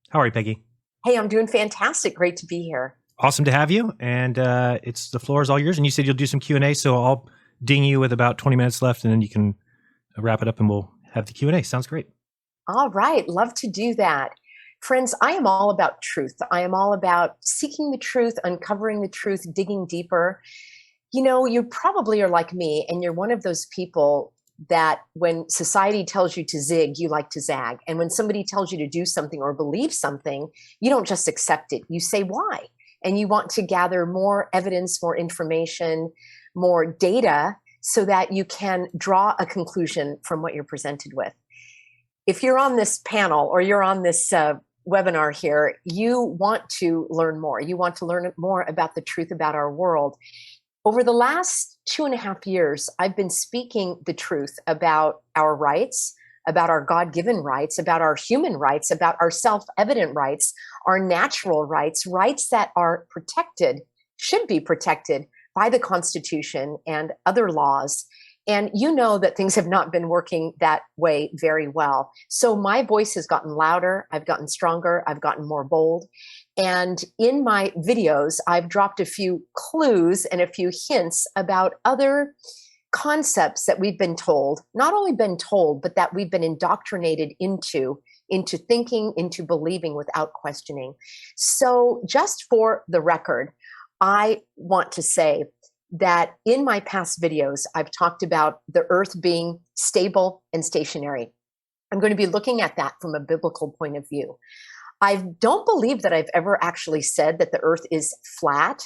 How are you, Peggy? Hey, I'm doing fantastic. Great to be here. Awesome to have you. And it's the floor is all yours. And you said you'll do some Q&A, so I'll ding you with about 20 minutes left, and then you can wrap it up, and we'll have the Q&A. Sounds great. All right, love to do that. Friends, I am all about truth. I am all about seeking the truth, uncovering the truth, digging deeper. You know, you probably are like me, and you're one of those people that when society tells you to zig, you like to zag. And when somebody tells you to do something or believe something, you don't just accept it. You say why. And you want to gather more evidence, more information, more data so that you can draw a conclusion from what you're presented with. If you're on this panel or you're on this webinar here, you want to learn more. You want to learn more about the truth about our world. Over the last 2.5 years, I've been speaking the truth about our rights, about our God-given rights, about our human rights, about our self-evident rights, our natural rights, rights that are protected, should be protected by the Constitution and other laws. And you know that things have not been working that way very well. So my voice has gotten louder, I've gotten stronger, I've gotten more bold. And in my videos, I've dropped a few clues and a few hints about other concepts that we've been told, not only been told, but that we've been indoctrinated into thinking, into believing without questioning. So just for the record, I want to say that in my past videos, I've talked about the earth being stable and stationary. I'm going to be looking at that from a biblical point of view. I don't believe that I've ever actually said that the earth is flat.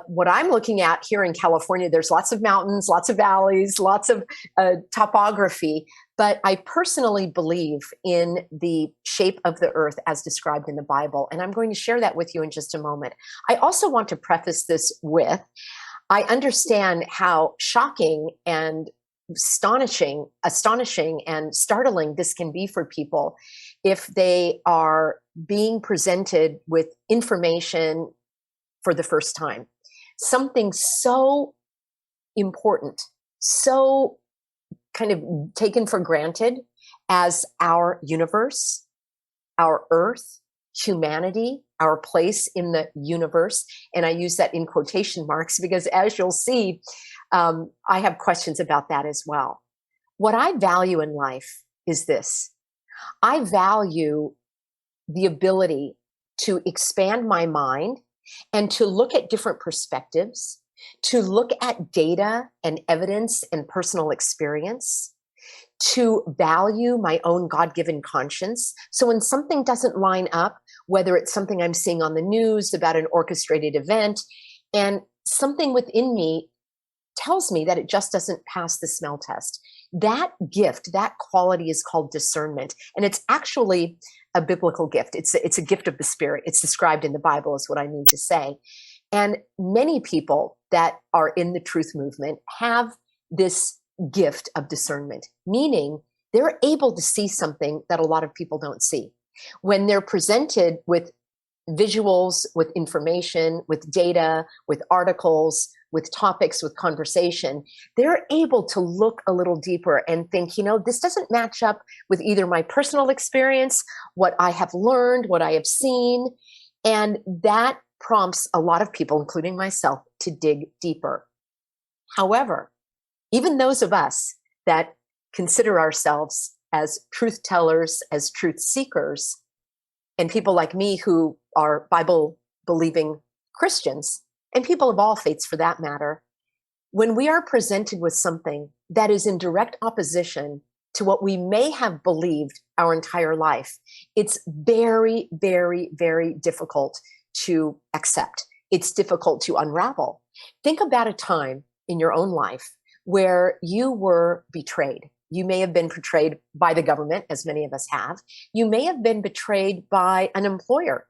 What I'm looking at here in California, there's lots of mountains, lots of valleys, lots of topography, but I personally believe in the shape of the earth as described in the Bible, and I'm going to share that with you in just a moment. I also want to preface this with, I understand how shocking and astonishing and startling this can be for people if they are being presented with information for the first time. Something so important, so kind of taken for granted as our universe, our earth, humanity, our place in the universe. And I use that in quotation marks because, as you'll see, I have questions about that as well. What I value in life is this. I value the ability to expand my mind and to look at different perspectives, to look at data and evidence and personal experience, to value my own God-given conscience. So when something doesn't line up, whether it's something I'm seeing on the news about an orchestrated event, and something within me tells me that it just doesn't pass the smell test, that gift, that quality is called discernment. And it's actually a biblical gift. It's a gift of the Spirit. It's described in the Bible, is what I mean to say. And many people that are in the truth movement have this gift of discernment, meaning they're able to see something that a lot of people don't see. When they're presented with visuals, with information, with data, with articles, with topics, with conversation, they're able to look a little deeper and think, you know, this doesn't match up with either my personal experience, what I have learned, what I have seen. And that prompts a lot of people, including myself, to dig deeper. However, even those of us that consider ourselves as truth tellers, as truth seekers, and people like me who are Bible believing Christians, and people of all faiths for that matter, when we are presented with something that is in direct opposition to what we may have believed our entire life, it's very, very, very difficult to accept. It's difficult to unravel. Think about a time in your own life where you were betrayed. You may have been betrayed by the government, as many of us have. You may have been betrayed by an employer.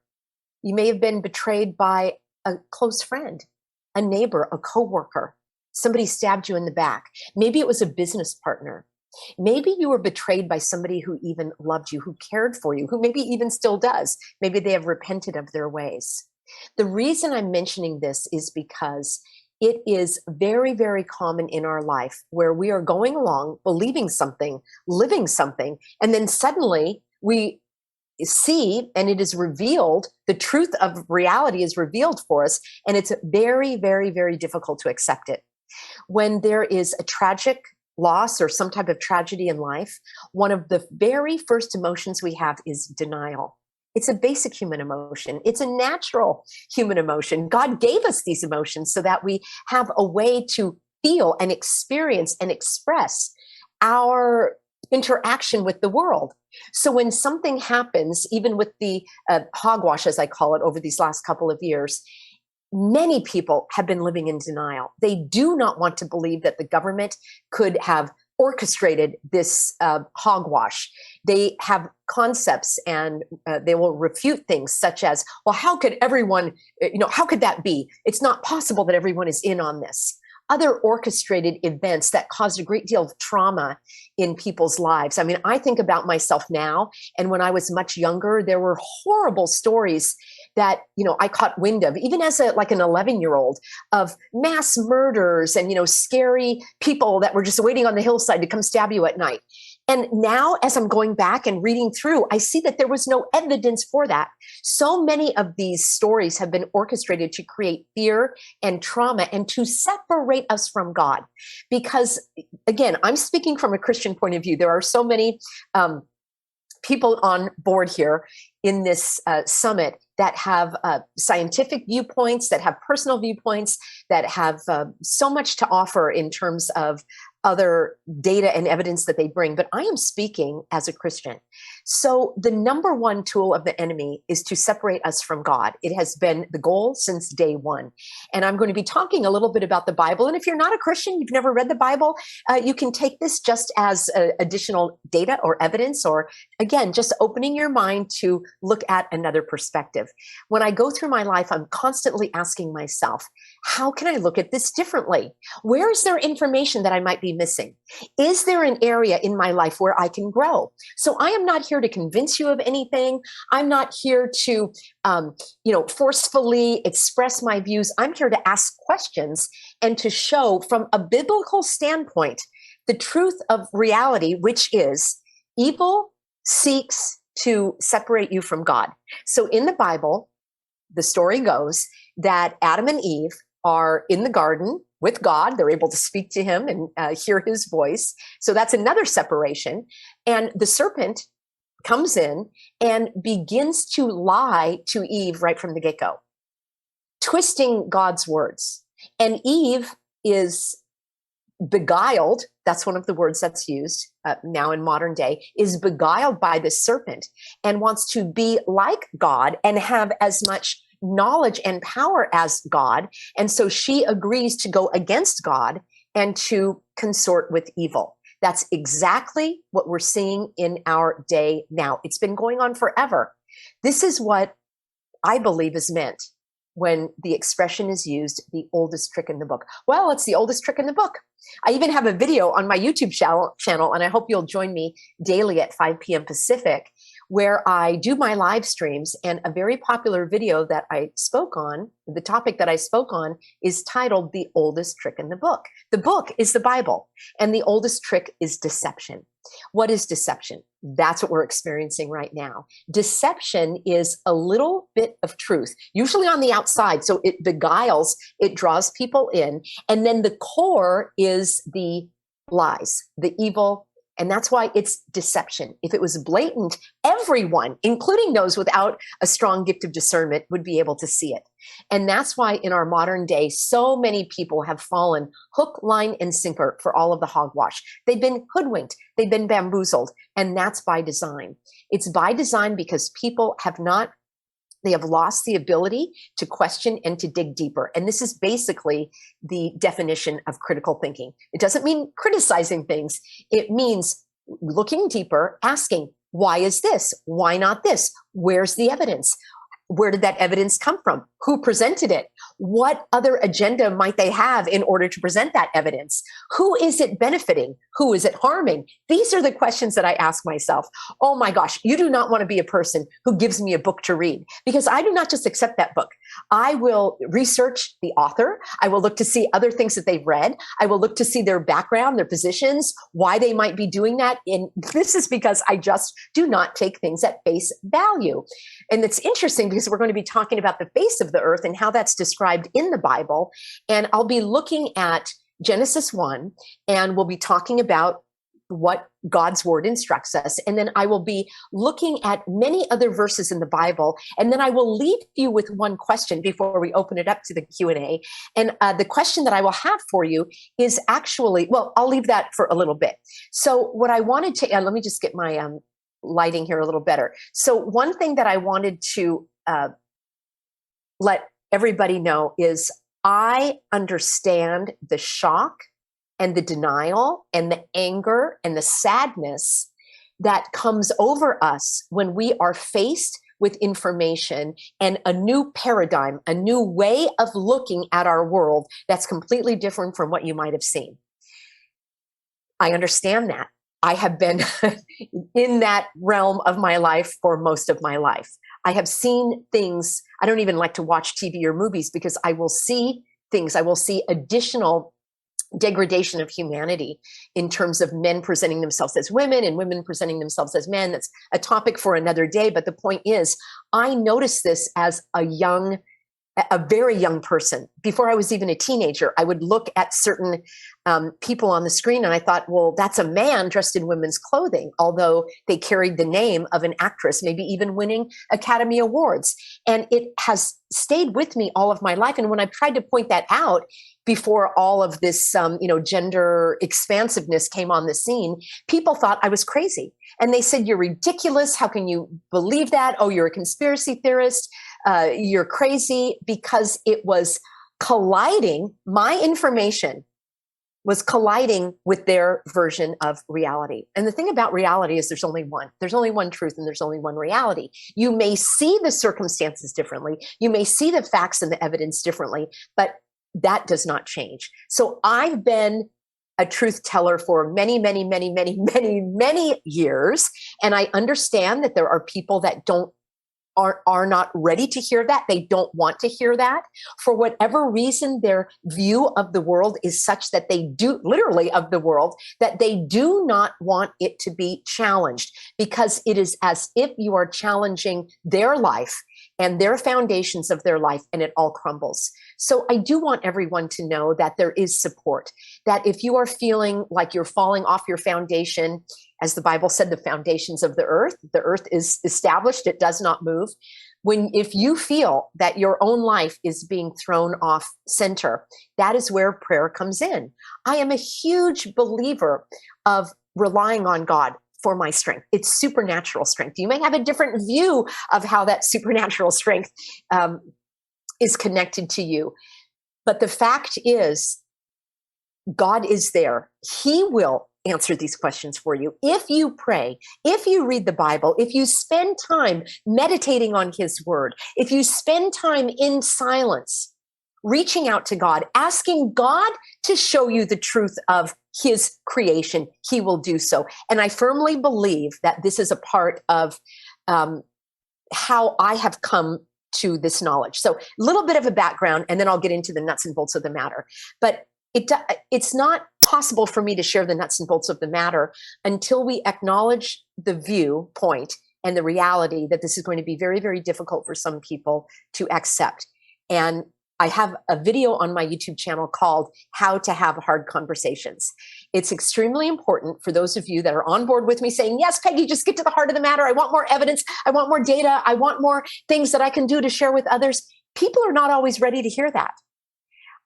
You may have been betrayed by a close friend, a neighbor, a coworker. Somebody stabbed you in the back. Maybe it was a business partner. Maybe you were betrayed by somebody who even loved you, who cared for you, who maybe even still does. Maybe they have repented of their ways. The reason I'm mentioning this is because it is very, very common in our life where we are going along, believing something, living something, and then suddenly we see, and it is revealed, the truth of reality is revealed for us, and it's very, very, very difficult to accept it. When there is a tragic loss or some type of tragedy in life, one of the very first emotions we have is denial. It's a basic human emotion. It's a natural human emotion. God gave us these emotions so that we have a way to feel and experience and express our interaction with the world. So when something happens, even with the hogwash, as I call it, over these last couple of years, many people have been living in denial. They do not want to believe that the government could have orchestrated this hogwash. They have concepts, and they will refute things such as, well, how could everyone, how could that be? It's not possible that everyone is in on this. Other orchestrated events that caused a great deal of trauma in people's lives. I mean, I think about myself now, and when I was much younger, there were horrible stories that, I caught wind of, even as an 11-year-old, of mass murders and, scary people that were just waiting on the hillside to come stab you at night. And now, as I'm going back and reading through, I see that there was no evidence for that. So many of these stories have been orchestrated to create fear and trauma and to separate us from God. Because, again, I'm speaking from a Christian point of view. There are so many people on board here in this summit that have scientific viewpoints, that have personal viewpoints, that have so much to offer in terms of other data and evidence that they bring. But I am speaking as a Christian. So the number one tool of the enemy is to separate us from God. It has been the goal since day one. And I'm going to be talking a little bit about the Bible. And if you're not a Christian, you've never read the Bible, you can take this just as additional data or evidence, or again, just opening your mind to look at another perspective. When I go through my life, I'm constantly asking myself, how can I look at this differently? Where is there information that I might be missing? Is there an area in my life where I can grow? So I am not here to convince you of anything. I'm not here to, forcefully express my views. I'm here to ask questions and to show from a biblical standpoint the truth of reality, which is evil seeks to separate you from God. So in the Bible, the story goes that Adam and Eve are in the garden with God. They're able to speak to him and hear his voice. So that's another separation. And the serpent comes in and begins to lie to Eve right from the get-go, twisting God's words. And Eve is beguiled, that's one of the words that's used now in modern day, is beguiled by the serpent and wants to be like God and have as much knowledge and power as God. And so she agrees to go against God and to consort with evil. That's exactly what we're seeing in our day now. It's been going on forever. This is what I believe is meant when the expression is used, the oldest trick in the book. Well, it's the oldest trick in the book. I even have a video on my YouTube channel, and I hope you'll join me daily at 5 p.m. Pacific, where I do my live streams. And a very popular video that I spoke on, the topic that I spoke on, is titled The Oldest Trick in the Book. The book is the Bible, and the oldest trick is deception. What is deception? That's what we're experiencing right now. Deception is a little bit of truth, usually on the outside. So it beguiles, it draws people in. And then the core is the lies, the evil. And that's why it's deception. If it was blatant, everyone, including those without a strong gift of discernment, would be able to see it. And that's why in our modern day, so many people have fallen hook, line, and sinker for all of the hogwash. They've been hoodwinked. They've been bamboozled. And that's by design. It's by design because people have lost the ability to question and to dig deeper. And this is basically the definition of critical thinking. It doesn't mean criticizing things. It means looking deeper, asking, why is this? Why not this? Where's the evidence? Where did that evidence come from? Who presented it? What other agenda might they have in order to present that evidence? Who is it benefiting? Who is it harming? These are the questions that I ask myself. Oh my gosh, you do not want to be a person who gives me a book to read, because I do not just accept that book. I will research the author. I will look to see other things that they've read. I will look to see their background, their positions, why they might be doing that. And this is because I just do not take things at face value. And it's interesting because we're going to be talking about the face of the earth and how that's described in the Bible. And I'll be looking at Genesis 1, and we'll be talking about what God's word instructs us. And then I will be looking at many other verses in the Bible. And then I will leave you with one question before we open it up to the Q&A. And the question that I will have for you is actually, well, I'll leave that for a little bit. So what I wanted to, let me just get my lighting here a little better. So one thing that I wanted to let everybody know is I understand the shock and the denial and the anger and the sadness that comes over us when we are faced with information and a new paradigm, a new way of looking at our world that's completely different from what you might have seen. I understand that. I have been in that realm of my life for most of my life. I have seen things. I don't even like to watch TV or movies because I will see things. I will see additional degradation of humanity in terms of men presenting themselves as women and women presenting themselves as men. That's a topic for another day. But the point is, I noticed this as a very young person. Before I was even a teenager, I would look at certain people on the screen and I thought, well, that's a man dressed in women's clothing, although they carried the name of an actress, maybe even winning Academy Awards. And it has stayed with me all of my life. And when I tried to point that out before all of this, gender expansiveness came on the scene, people thought I was crazy. And they said, you're ridiculous. How can you believe that? Oh, you're a conspiracy theorist. You're crazy, because it was colliding. My information was colliding with their version of reality. And the thing about reality is there's only one. There's only one truth and there's only one reality. You may see the circumstances differently. You may see the facts and the evidence differently, but that does not change. So I've been a truth teller for many, many, many, many, many, many years. And I understand that there are people that are not ready to hear that. They don't want to hear that. For whatever reason, their view of the world is such that they do, literally of the world, that they do not want it to be challenged, because it is as if you are challenging their life and their foundations of their life, and it all crumbles. So I do want everyone to know that there is support, that if you are feeling like you're falling off your foundation, as the Bible said, the foundations of the earth is established, it does not move. If you feel that your own life is being thrown off center, that is where prayer comes in. I am a huge believer of relying on God for my strength. It's supernatural strength. You may have a different view of how that supernatural strength is connected to you. But the fact is, God is there. He will answer these questions for you. If you pray, if you read the Bible, if you spend time meditating on His word, if you spend time in silence, reaching out to God, asking God to show you the truth of His creation, He will do so. And I firmly believe that this is a part of how I have come to this knowledge. So a little bit of a background, and then I'll get into the nuts and bolts of the matter. But it's not possible for me to share the nuts and bolts of the matter until we acknowledge the viewpoint and the reality that this is going to be very, very difficult for some people to accept. And I have a video on my YouTube channel called How to Have Hard Conversations. It's extremely important for those of you that are on board with me saying, yes, Peggy, just get to the heart of the matter. I want more evidence. I want more data. I want more things that I can do to share with others. People are not always ready to hear that.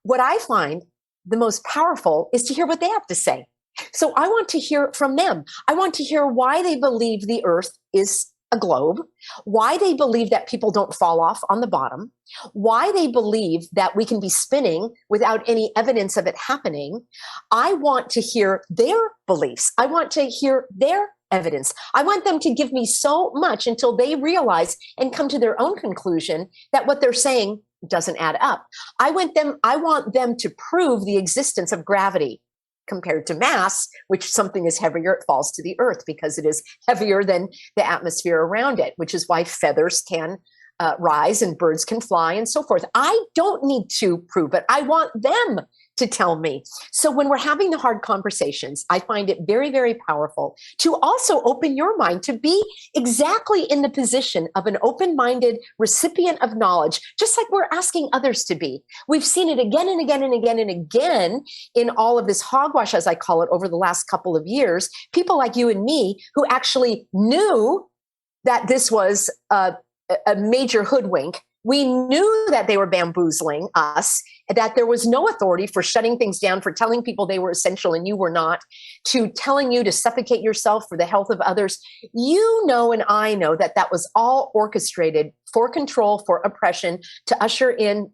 What I find the most powerful is to hear what they have to say. So I want to hear from them. I want to hear why they believe the earth is a globe, why they believe that people don't fall off on the bottom, why they believe that we can be spinning without any evidence of it happening. I want to hear their beliefs. I want to hear their evidence. I want them to give me so much until they realize and come to their own conclusion that what they're saying doesn't add up. I want them to prove the existence of gravity compared to mass, which something is heavier, it falls to the earth because it is heavier than the atmosphere around it, which is why feathers can rise and birds can fly and so forth. I don't need to prove it. I want them to tell me. So when we're having the hard conversations, I find it very, very powerful to also open your mind to be exactly in the position of an open-minded recipient of knowledge, just like we're asking others to be. We've seen it again and again and again and again in all of this hogwash, as I call it, over the last couple of years. People like you and me who actually knew that this was a major hoodwink. We knew that they were bamboozling us, that there was no authority for shutting things down, for telling people they were essential and you were not, to telling you to suffocate yourself for the health of others. You know, and I know that that was all orchestrated for control, for oppression, to usher in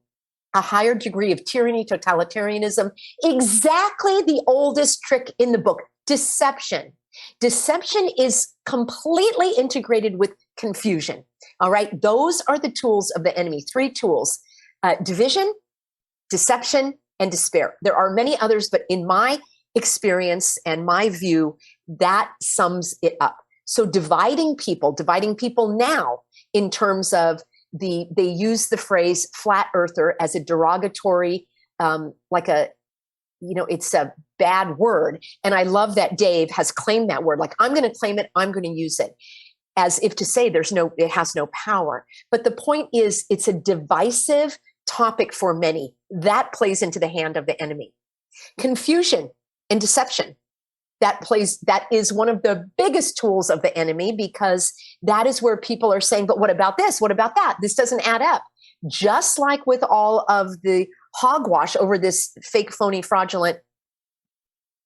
a higher degree of tyranny, totalitarianism. Exactly the oldest trick in the book, deception. Deception is completely integrated with confusion. All right. Those are the tools of the enemy. 3 tools: division, deception, and despair. There are many others, but in my experience and my view, that sums it up. So dividing people now in terms of they use the phrase flat earther as a derogatory, it's a bad word. And I love that Dave has claimed that word. Like, I'm going to claim it. I'm going to use it, as if to say it has no power. But the point is, it's a divisive topic for many. That plays into the hand of the enemy. Confusion and deception. That is one of the biggest tools of the enemy, because that is where people are saying, but what about this? What about that? This doesn't add up. Just like with all of the hogwash over this fake, phony, fraudulent,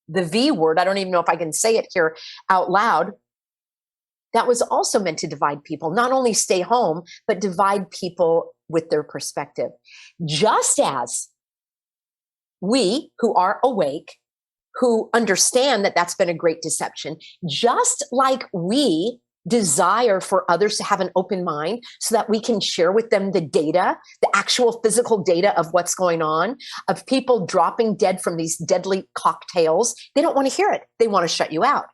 the V word, I don't even know if I can say it here out loud, that was also meant to divide people, not only stay home, but divide people with their perspective. Just as we who are awake, who understand that that's been a great deception, just like we desire for others to have an open mind so that we can share with them the data, the actual physical data of what's going on, of people dropping dead from these deadly cocktails. They don't want to hear it. They want to shut you out.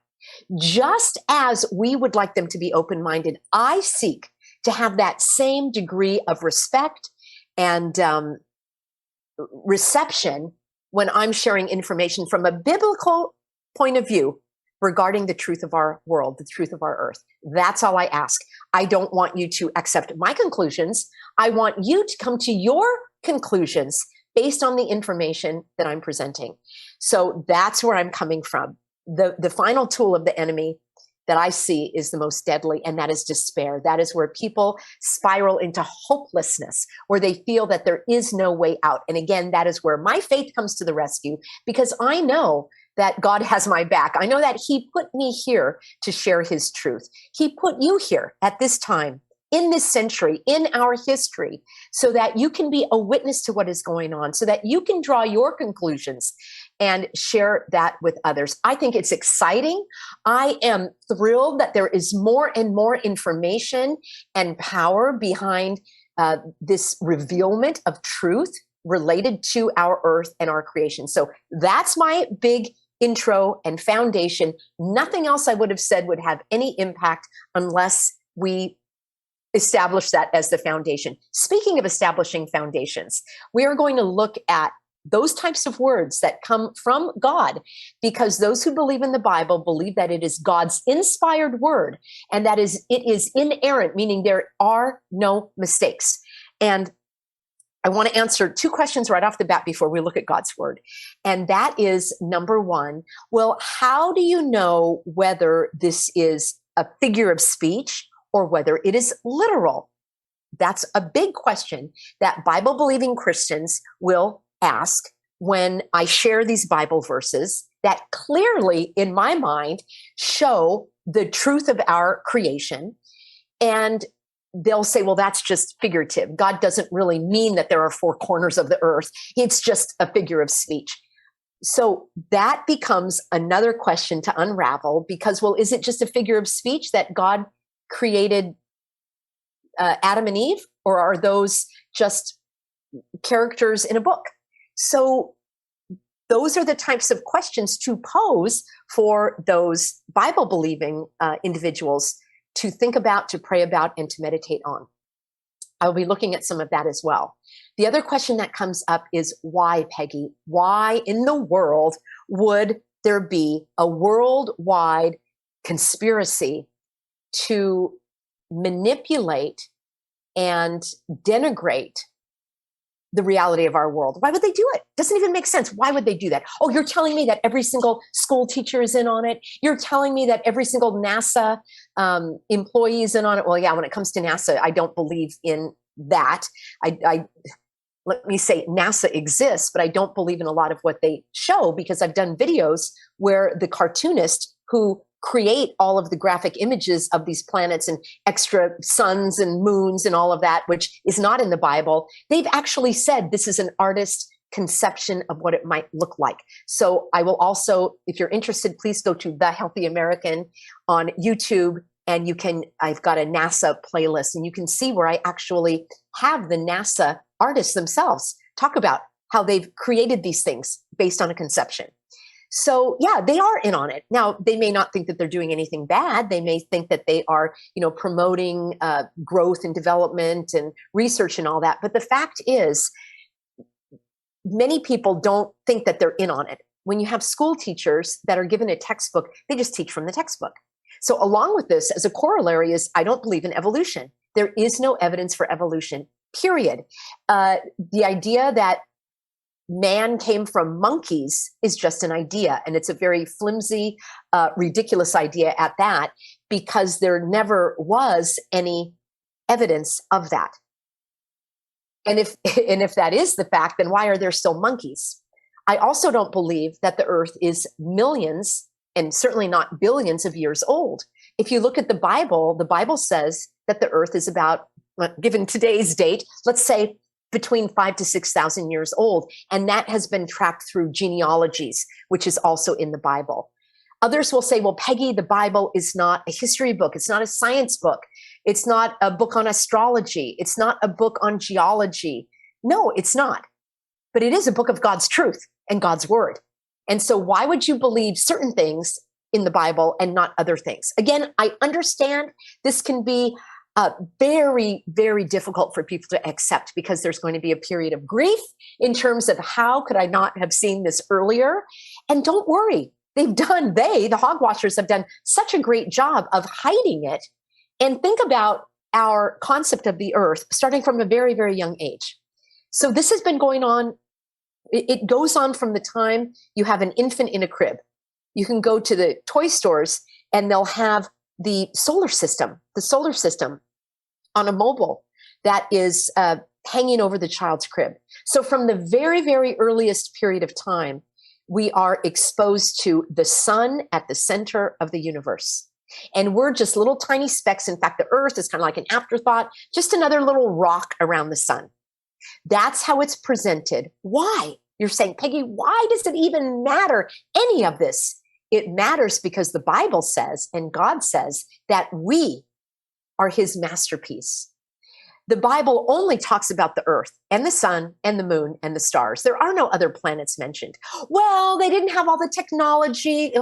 Just as we would like them to be open-minded, I seek to have that same degree of respect and reception when I'm sharing information from a biblical point of view regarding the truth of our world, the truth of our earth. That's all I ask. I don't want you to accept my conclusions. I want you to come to your conclusions based on the information that I'm presenting. So that's where I'm coming from. The final tool of the enemy that I see is the most deadly, and that is despair. That is where people spiral into hopelessness, where they feel that there is no way out. And again, that is where my faith comes to the rescue, because I know that God has my back. I know that He put me here to share His truth. He put you here at this time, in this century, in our history, so that you can be a witness to what is going on, so that you can draw your conclusions and share that with others. I think it's exciting. I am thrilled that there is more and more information and power behind this revealment of truth related to our earth and our creation. So that's my big intro and foundation. Nothing else I would have said would have any impact unless we establish that as the foundation. Speaking of establishing foundations, we are going to look at those types of words that come from God, because those who believe in the Bible believe that it is God's inspired word, and that it is inerrant, meaning there are no mistakes. And I want to answer 2 questions right off the bat before we look at God's word. And that is, number 1, well, how do you know whether this is a figure of speech or whether it is literal? That's a big question that Bible-believing Christians will ask when I share these Bible verses that clearly, in my mind, show the truth of our creation. And they'll say, well, that's just figurative. God doesn't really mean that there are 4 corners of the earth. It's just a figure of speech. So that becomes another question to unravel because, well, is it just a figure of speech that God created Adam and Eve, or are those just characters in a book? So those are the types of questions to pose for those Bible believing individuals to think about, to pray about, and to meditate on. I'll be looking at some of that as well. The other question that comes up is why, Peggy? Why in the world would there be a worldwide conspiracy to manipulate and denigrate the reality of our world? Why would they do it? Doesn't even make sense. Why would they do that? Oh, you're telling me that every single school teacher is in on it? You're telling me that every single NASA employee is in on it? Well, yeah, when it comes to NASA, I don't believe in that. Let me say NASA exists, but I don't believe in a lot of what they show because I've done videos where the cartoonist who create all of the graphic images of these planets and extra suns and moons and all of that, which is not in the Bible, they've actually said this is an artist's conception of what it might look like. So I will also, if you're interested, please go to The Healthy American on YouTube, and I've got a NASA playlist, and you can see where I actually have the NASA artists themselves talk about how they've created these things based on a conception. So yeah, they are in on it. Now, they may not think that they're doing anything bad. They may think that they are, promoting growth and development and research and all that. But the fact is, many people don't think that they're in on it. When you have school teachers that are given a textbook, they just teach from the textbook. So along with this, as a corollary is, I don't believe in evolution. There is no evidence for evolution, period. The idea that man came from monkeys is just an idea, and it's a very flimsy, ridiculous idea at that, because there never was any evidence of that. And if that is the fact, then why are there still monkeys? I also don't believe that the earth is millions and certainly not billions of years old. If you look at the Bible says that the earth is about, given today's date, let's say between 5,000 to 6,000 years old. And that has been tracked through genealogies, which is also in the Bible. Others will say, well, Peggy, the Bible is not a history book. It's not a science book. It's not a book on astrology. It's not a book on geology. No, it's not. But it is a book of God's truth and God's word. And so why would you believe certain things in the Bible and not other things? Again, I understand this can be very, very difficult for people to accept because there's going to be a period of grief in terms of how could I not have seen this earlier? And don't worry, the hogwashers have done such a great job of hiding it. And think about our concept of the earth starting from a very, very young age. So this has been going on. It goes on from the time you have an infant in a crib. You can go to the toy stores and they'll have the solar system on a mobile that is hanging over the child's crib. So from the very, very earliest period of time, we are exposed to the sun at the center of the universe. And we're just little tiny specks. In fact, the earth is kind of like an afterthought, just another little rock around the sun. That's how it's presented. Why? You're saying, Peggy, why does it even matter, any of this? It matters because the Bible says, and God says, that we are his masterpiece. The Bible only talks about the earth and the sun and the moon and the stars. There are no other planets mentioned. Well, they didn't have all the technology.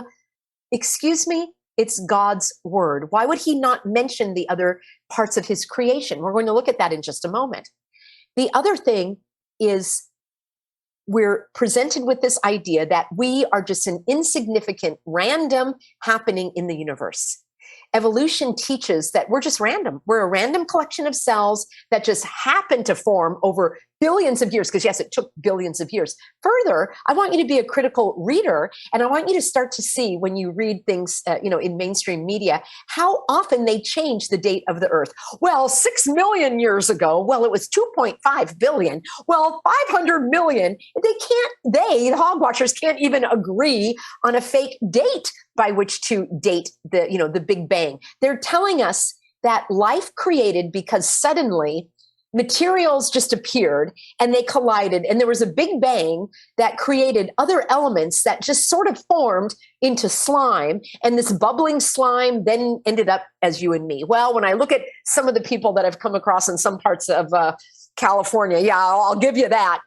Excuse me, it's God's word. Why would he not mention the other parts of his creation? We're going to look at that in just a moment. The other thing is we're presented with this idea that we are just an insignificant, random happening in the universe. Evolution teaches that we're just random. We're a random collection of cells that just happen to form over billions of years, because yes, it took billions of years. Further, I want you to be a critical reader, and I want you to start to see when you read things, in mainstream media, how often they change the date of the Earth. Well, 6 million years ago, well, it was 2.5 billion. Well, 500 million. The hogwashers can't even agree on a fake date by which to date the Big Bang. They're telling us that life created because suddenly materials just appeared and they collided, and there was a big bang that created other elements that just sort of formed into slime, and this bubbling slime then ended up as you and me. Well, when I look at some of the people that I've come across in some parts of California, yeah, I'll give you that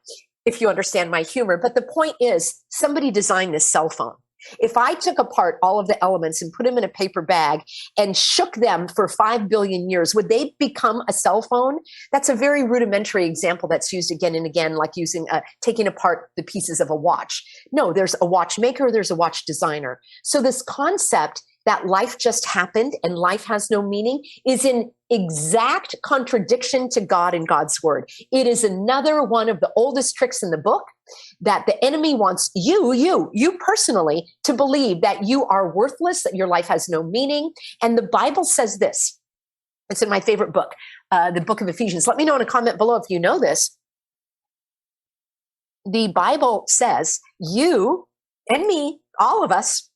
if you understand my humor. But the point is, somebody designed this cell phone. If I took apart all of the elements and put them in a paper bag and shook them for 5 billion years, would they become a cell phone? That's a very rudimentary example that's used again and again, like taking apart the pieces of a watch. No, there's a watchmaker, there's a watch designer. So this concept that life just happened and life has no meaning is in exact contradiction to God and God's word. It is another one of the oldest tricks in the book that the enemy wants you personally to believe that you are worthless, that your life has no meaning. And the Bible says this. It's in my favorite book, the book of Ephesians. Let me know in a comment below if you know this. The Bible says you and me, all of us,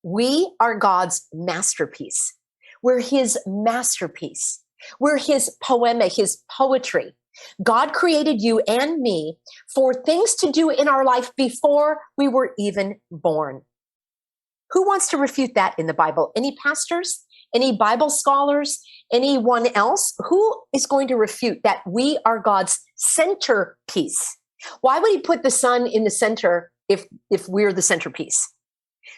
we are God's masterpiece. We're his masterpiece. We're his poema, his poetry. God created you and me for things to do in our life before we were even born. Who wants to refute that in the Bible? Any pastors? Any Bible scholars? Anyone else? Who is going to refute that we are God's centerpiece? Why would he put the sun in the center if we're the centerpiece?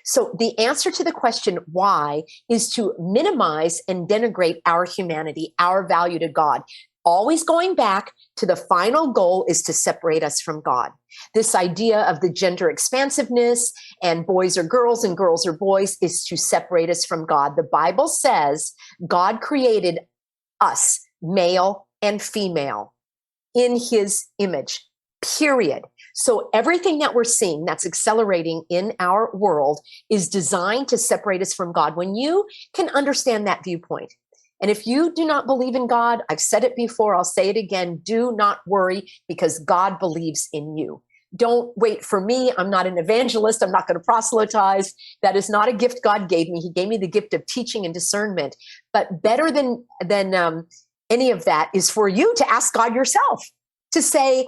So the answer to the question why is to minimize and denigrate our humanity, our value to God. Always going back to the final goal is to separate us from God. This idea of the gender expansiveness and boys are girls and girls are boys is to separate us from God. The Bible says God created us, male and female, in his image, period. So everything that we're seeing that's accelerating in our world is designed to separate us from God. When you can understand that viewpoint, and if you do not believe in God, I've said it before, I'll say it again, do not worry because God believes in you. Don't wait for me. I'm not an evangelist. I'm not going to proselytize. That is not a gift God gave me. He gave me the gift of teaching and discernment. But better than any of that is for you to ask God yourself, to say,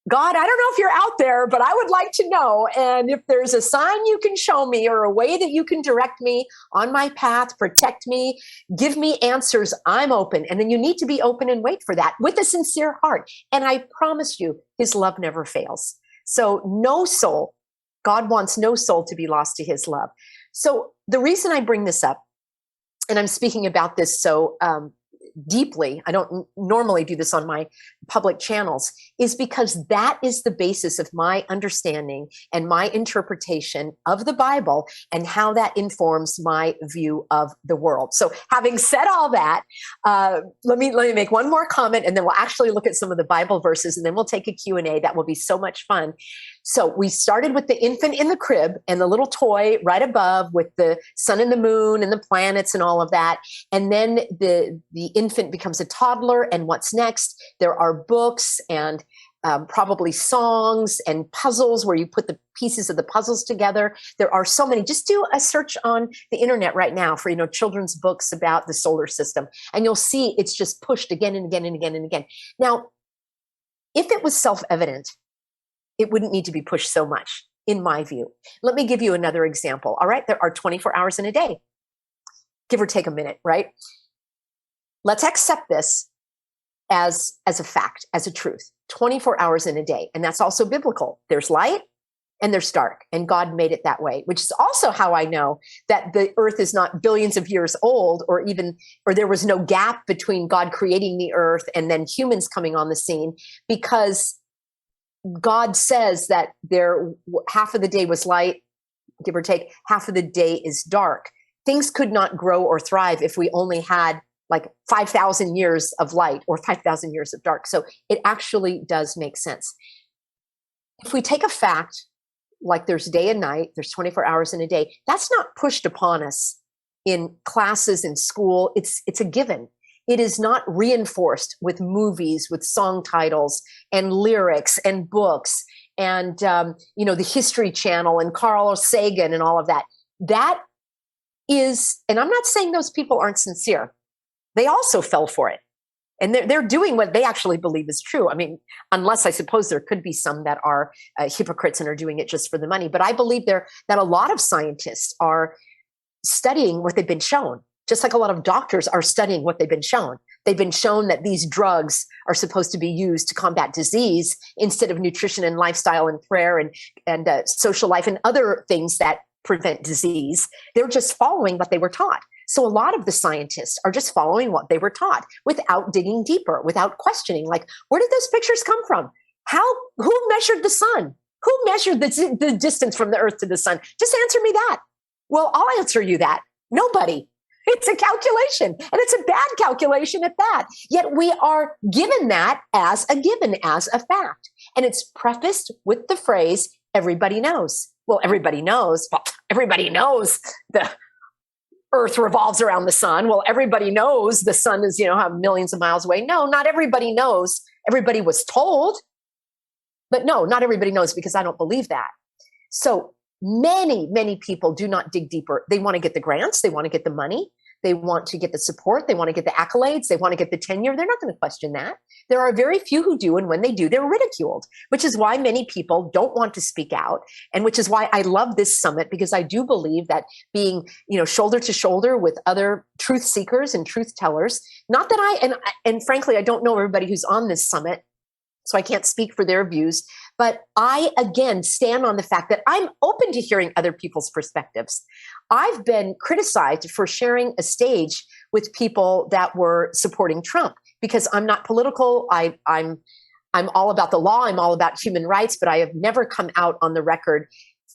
God, I don't know if you're out there, but I would like to know. And if there's a sign you can show me or a way that you can direct me on my path, protect me, give me answers, I'm open. And then you need to be open and wait for that with a sincere heart. And I promise you, his love never fails. So no soul, God wants no soul to be lost to his love. So the reason I bring this up, and I'm speaking about this so deeply, I don't normally do this on my public channels, is because that is the basis of my understanding and my interpretation of the Bible and how that informs my view of the world. So having said all that, let me make one more comment and then we'll actually look at some of the Bible verses and then we'll take a Q&A. That will be so much fun. So we started with the infant in the crib and the little toy right above with the sun and the moon and the planets and all of that. And then the infant becomes a toddler. And what's next? There are books and probably songs and puzzles where you put the pieces of the puzzles together. There are so many. Just do a search on the internet right now for, children's books about the solar system. And you'll see it's just pushed again and again and again and again. Now, if it was self-evident, it wouldn't need to be pushed so much, in my view. Let me give you another example. All right, there are 24 hours in a day, give or take a minute, right? Let's accept this as a fact, as a truth. 24 hours in a day, and that's also biblical. There's light and there's dark, and God made it that way, which is also how I know that the earth is not billions of years old, or there was no gap between God creating the earth and then humans coming on the scene, because God says that half of the day was light, give or take, half of the day is dark. Things could not grow or thrive if we only had like 5,000 years of light or 5,000 years of dark. So it actually does make sense. If we take a fact, like there's day and night, there's 24 hours in a day, that's not pushed upon us in classes in school. It's a given. It is not reinforced with movies, with song titles and lyrics and books and, the History Channel and Carl Sagan and all of that. That is, and I'm not saying those people aren't sincere. They also fell for it. And they're doing what they actually believe is true. I mean, unless I suppose there could be some that are hypocrites and are doing it just for the money. But I believe that a lot of scientists are studying what they've been shown, just like a lot of doctors are studying what they've been shown. They've been shown that these drugs are supposed to be used to combat disease instead of nutrition and lifestyle and prayer and social life and other things that prevent disease. They're just following what they were taught. So a lot of the scientists are just following what they were taught without digging deeper, without questioning, like, where did those pictures come from? Who measured the sun? Who measured the distance from the earth to the sun? Just answer me that. Well, I'll answer you that. Nobody. It's a calculation, and it's a bad calculation at that. Yet we are given that as a given, as a fact. And it's prefaced with the phrase, everybody knows. Well, everybody knows. Well, everybody knows the Earth revolves around the sun. Well, everybody knows the sun is, millions of miles away. No, not everybody knows. Everybody was told. But no, not everybody knows, because I don't believe that. So many, many people do not dig deeper. They want to get the grants. They want to get the money. They want to get the support. They want to get the accolades. They want to get the tenure. They're not going to question that. There are very few who do. And when they do, they're ridiculed, which is why many people don't want to speak out. And which is why I love this summit, because I do believe that being, shoulder to shoulder with other truth seekers and truth tellers, not that and frankly, I don't know everybody who's on this summit, so I can't speak for their views. But I, again, stand on the fact that I'm open to hearing other people's perspectives. I've been criticized for sharing a stage with people that were supporting Trump because I'm not political. I'm all about the law. I'm all about human rights, but I have never come out on the record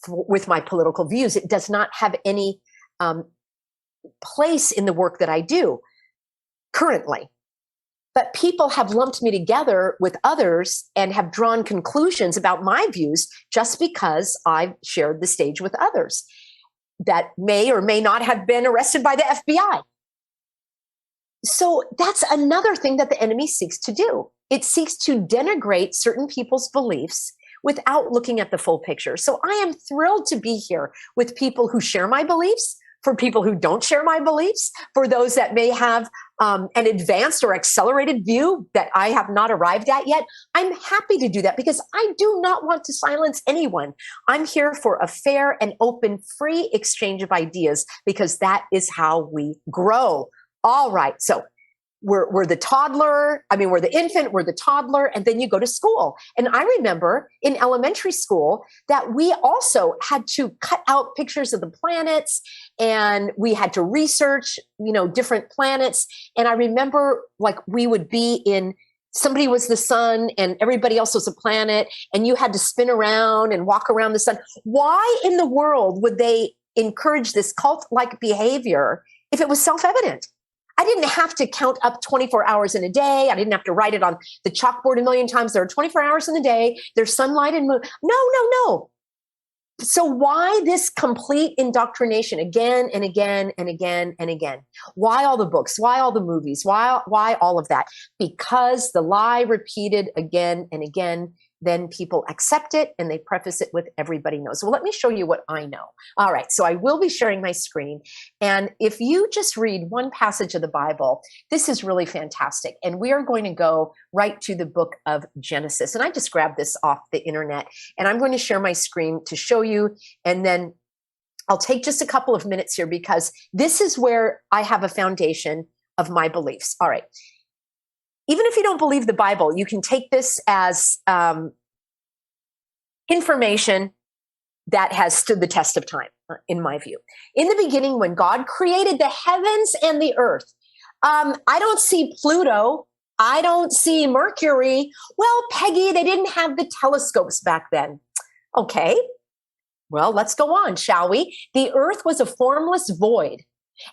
with my political views. It does not have any place in the work that I do currently. But people have lumped me together with others and have drawn conclusions about my views just because I've shared the stage with others that may or may not have been arrested by the FBI. So that's another thing that the enemy seeks to do. It seeks to denigrate certain people's beliefs without looking at the full picture. So I am thrilled to be here with people who share my beliefs, for people who don't share my beliefs, for those that may have an advanced or accelerated view that I have not arrived at yet. I'm happy to do that because I do not want to silence anyone. I'm here for a fair and open, free exchange of ideas because that is how we grow. All right. So we're the toddler. I mean, we're the infant, we're the toddler, and then you go to school. And I remember in elementary school that we also had to cut out pictures of the planets and we had to research, different planets. And I remember we would be in, somebody was the sun and everybody else was a planet and you had to spin around and walk around the sun. Why in the world would they encourage this cult-like behavior if it was self-evident? I didn't have to count up 24 hours in a day. I didn't have to write it on the chalkboard a million times. There are 24 hours in the day. There's sunlight and moon. No. So why this complete indoctrination again and again and again and again? Why all the books? Why all the movies? Why all of that? Because the lie repeated again and again, then people accept it and they preface it with everybody knows. Well, let me show you what I know. All right, so I will be sharing my screen. And if you just read one passage of the Bible, this is really fantastic. And we are going to go right to the book of Genesis. And I just grabbed this off the internet and I'm going to share my screen to show you. And then I'll take just a couple of minutes here because this is where I have a foundation of my beliefs. All right. Even if you don't believe the Bible, you can take this as information that has stood the test of time, in my view. In the beginning, when God created the heavens and the earth, I don't see Pluto. I don't see Mercury. Well, Peggy, they didn't have the telescopes back then. Okay, well, let's go on, shall we? The earth was a formless void,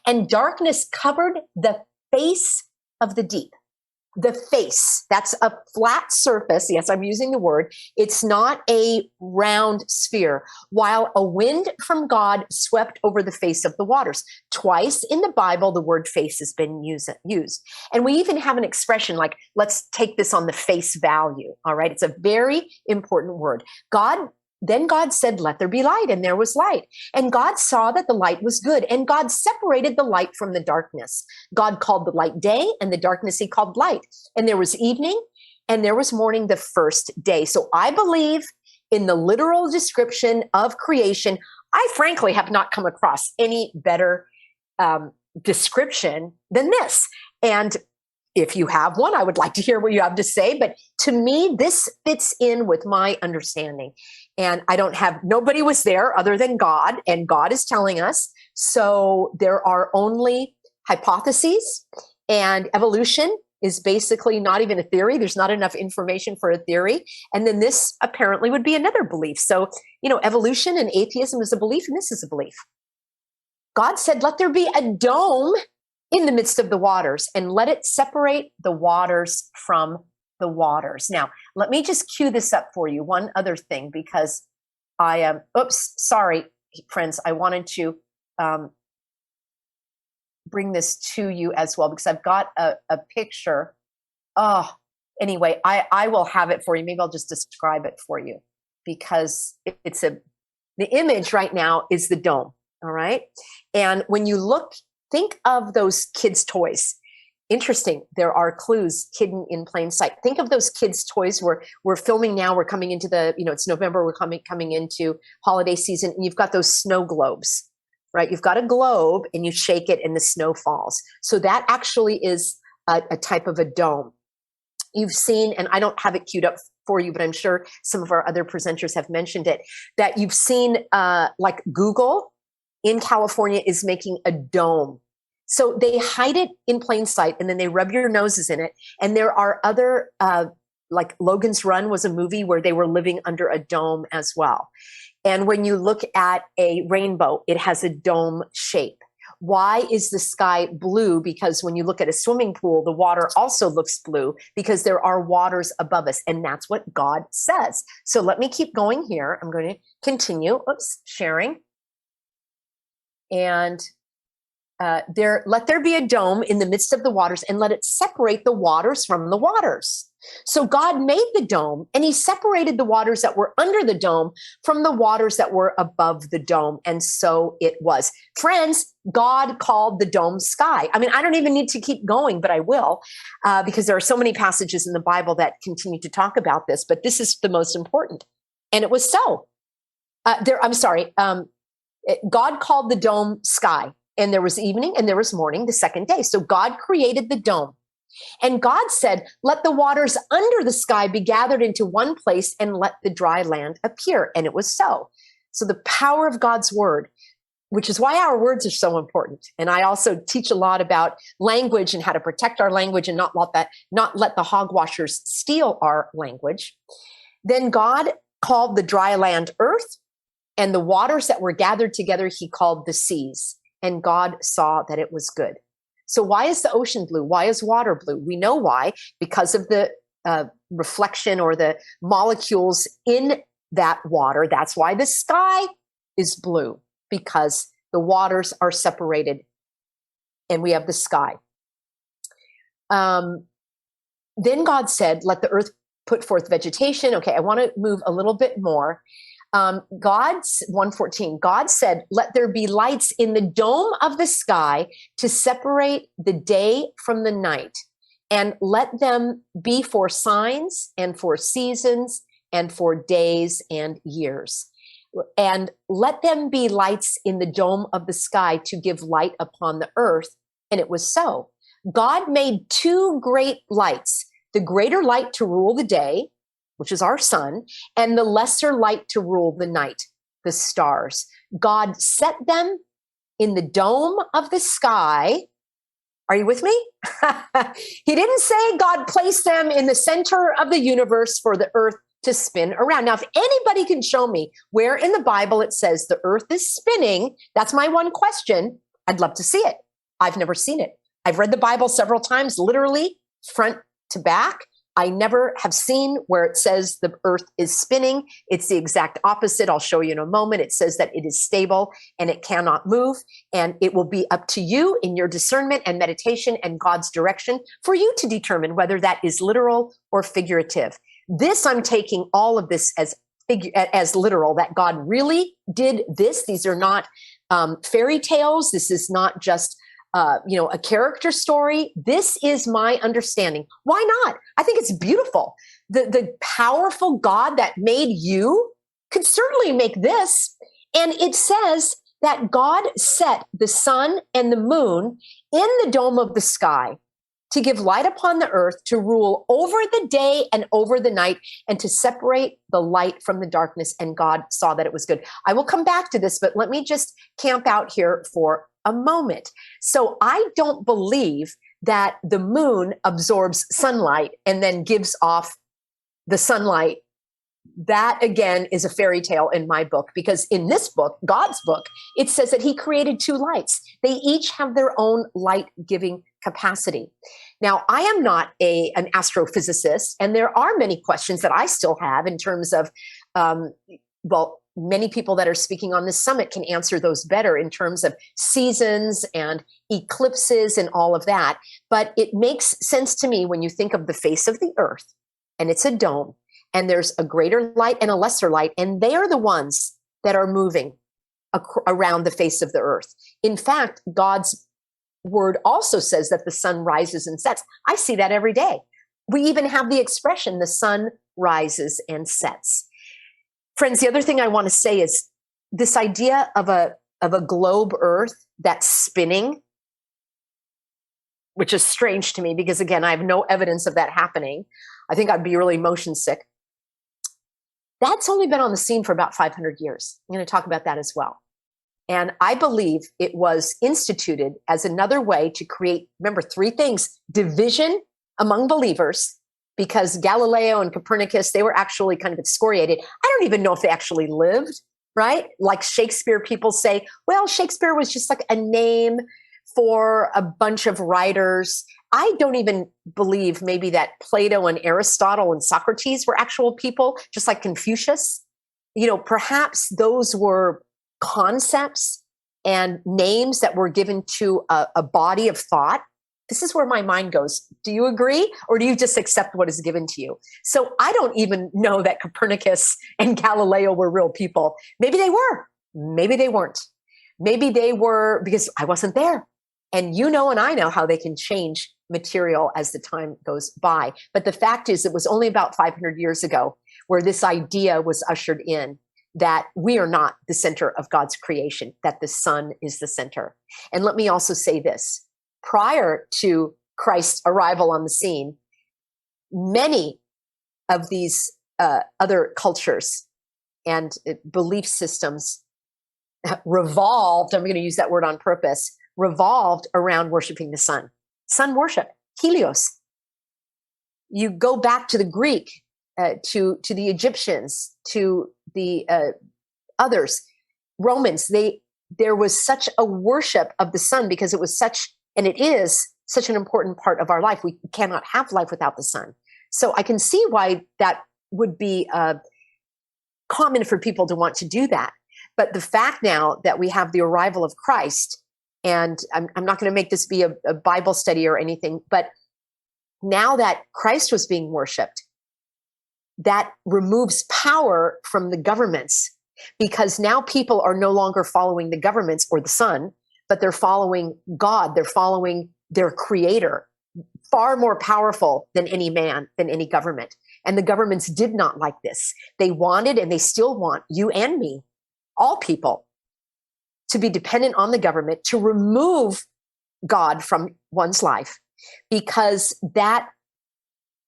and darkness covered the face of the deep. The face, that's a flat surface. Yes, I'm using the word. It's not a round sphere. While a wind from God swept over the face of the waters. Twice in the Bible, the word face has been used. And we even have an expression like, let's take this on the face value. All right. It's a very important word. God Then God said, let there be light, and there was light. And God saw that the light was good, and God separated the light from the darkness. God called the light day, and the darkness he called light. And there was evening, and there was morning the first day. So I believe in the literal description of creation. I frankly have not come across any better description than this. And if you have one, I would like to hear what you have to say. But to me, this fits in with my understanding. And nobody was there other than God, and God is telling us. So there are only hypotheses, and evolution is basically not even a theory. There's not enough information for a theory. And then this apparently would be another belief. So, evolution and atheism is a belief, and this is a belief. God said, let there be a dome in the midst of the waters, and let it separate the waters from the waters. Now, let me just cue this up for you. One other thing, because I am, sorry, friends, I wanted to bring this to you as well, because I've got a picture. Anyway, I will have it for you. Maybe I'll just describe it for you, because the image right now is the dome. All right. And when you think of those kids' toys. Interesting. There are clues hidden in plain sight. Think of those kids' toys. We're filming now. We're coming into it's November. We're coming into holiday season, and you've got those snow globes, right? You've got a globe, and you shake it, and the snow falls. So that actually is a type of a dome. You've seen, and I don't have it queued up for you, but I'm sure some of our other presenters have mentioned it, that you've seen, like Google in California is making a dome. So they hide it in plain sight, and then they rub your noses in it. And there are other, like Logan's Run was a movie where they were living under a dome as well. And when you look at a rainbow, it has a dome shape. Why is the sky blue? Because when you look at a swimming pool, the water also looks blue because there are waters above us. And that's what God says. So let me keep going here. I'm going to continue. Sharing. And let there be a dome in the midst of the waters, and let it separate the waters from the waters. So God made the dome, and he separated the waters that were under the dome from the waters that were above the dome. And so it was. Friends, God called the dome sky. I mean, I don't even need to keep going, but I will, because there are so many passages in the Bible that continue to talk about this, but this is the most important. And it was so. God called the dome sky. And there was evening and there was morning the second day. So God created the dome. And God said, let the waters under the sky be gathered into one place, and let the dry land appear. And it was so. So the power of God's word, which is why our words are so important. And I also teach a lot about language and how to protect our language and not let the hogwashers steal our language. Then God called the dry land earth, and the waters that were gathered together he called the seas. And God saw that it was good. So why is the ocean blue? Why is water blue? We know why, because of the reflection or the molecules in that water. That's why the sky is blue, because the waters are separated and we have the sky. Then God said, let the earth put forth vegetation. Okay, I want to move a little bit more. 1:14, God said, let there be lights in the dome of the sky to separate the day from the night, and let them be for signs and for seasons and for days and years. And let them be lights in the dome of the sky to give light upon the earth. And it was so. God made two great lights, the greater light to rule the day, which is our sun, and the lesser light to rule the night, the stars. God set them in the dome of the sky. Are you with me? He didn't say God placed them in the center of the universe for the earth to spin around. Now, if anybody can show me where in the Bible it says the earth is spinning, that's my one question. I'd love to see it. I've never seen it. I've read the Bible several times, literally front to back. I never have seen where it says the earth is spinning. It's the exact opposite. I'll show you in a moment. It says that it is stable and it cannot move. And it will be up to you in your discernment and meditation and God's direction for you to determine whether that is literal or figurative. I'm taking all of this as as literal, that God really did this. These are not fairy tales. This is not just a character story. This is my understanding. Why not? I think it's beautiful. The powerful God that made you could certainly make this. And it says that God set the sun and the moon in the dome of the sky to give light upon the earth, to rule over the day and over the night, and to separate the light from the darkness. And God saw that it was good. I will come back to this, but let me just camp out here for a moment. So I don't believe that the moon absorbs sunlight and then gives off the sunlight. That again is a fairy tale in my book, because in this book, God's book, it says that he created two lights. They each have their own light giving capacity. Now, I am not an astrophysicist, and there are many questions that I still have in terms of, many people that are speaking on this summit can answer those better in terms of seasons and eclipses and all of that. But it makes sense to me when you think of the face of the earth, and it's a dome, and there's a greater light and a lesser light, and they are the ones that are moving around the face of the earth. In fact, God's word also says that the sun rises and sets. I see that every day. We even have the expression, the sun rises and sets. Friends, the other thing I want to say is this idea of a globe earth that's spinning, which is strange to me because, again, I have no evidence of that happening. I think I'd be really motion sick. That's only been on the scene for about 500 years. I'm going to talk about that as well. And I believe it was instituted as another way to create, remember, three things: division among believers, because Galileo and Copernicus, they were actually kind of excoriated. I don't even know if they actually lived, right? Like Shakespeare, people say, well, Shakespeare was just like a name for a bunch of writers. I don't even believe maybe that Plato and Aristotle and Socrates were actual people, just like Confucius. Perhaps those were concepts and names that were given to a body of thought. This is where my mind goes. Do you agree? Or do you just accept what is given to you? So I don't even know that Copernicus and Galileo were real people. Maybe they were. Maybe they weren't. Maybe they were, because I wasn't there. And and I know how they can change material as the time goes by. But the fact is, it was only about 500 years ago where this idea was ushered in, that we are not the center of God's creation, that the sun is the center. And let me also say this. Prior to Christ's arrival on the scene, many of these other cultures and belief systems revolved, I'm going to use that word on purpose, revolved around worshiping the sun. Sun worship, helios. You go back to the Greek, to the Egyptians, to the others, Romans, there was such a worship of the sun because it was such, and it is such an important part of our life. We cannot have life without the sun. So I can see why that would be common for people to want to do that. But the fact now that we have the arrival of Christ, and I'm not going to make this be a Bible study or anything, but now that Christ was being worshiped, that removes power from the governments, because now people are no longer following the governments or the sun, but they're following God. They're following their creator, far more powerful than any man, than any government. And the governments did not like this. They wanted, and they still want, you and me, all people, to be dependent on the government, to remove God from one's life, because that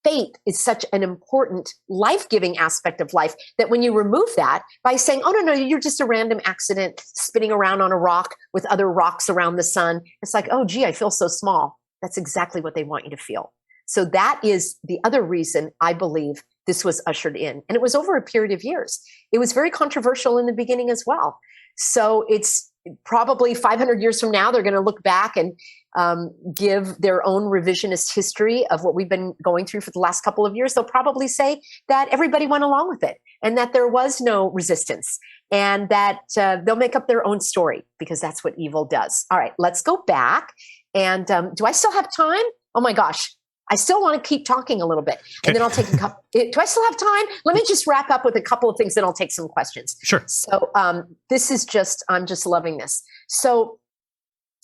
faith is such an important life-giving aspect of life that when you remove that by saying, oh, no, you're just a random accident spinning around on a rock with other rocks around the sun, it's like, oh, gee, I feel so small. That's exactly what they want you to feel. So that is the other reason I believe this was ushered in. And it was over a period of years. It was very controversial in the beginning as well. So it's probably 500 years from now, they're going to look back and give their own revisionist history of what we've been going through for the last couple of years. They'll probably say that everybody went along with it and that there was no resistance, and that they'll make up their own story, because that's what evil does. All right, let's go back. And do I still have time? Oh my gosh. I still want to keep talking a little bit, and then I'll take a couple. Do I still have time? Let me just wrap up with a couple of things, then I'll take some questions. Sure. So this is just, I'm just loving this. So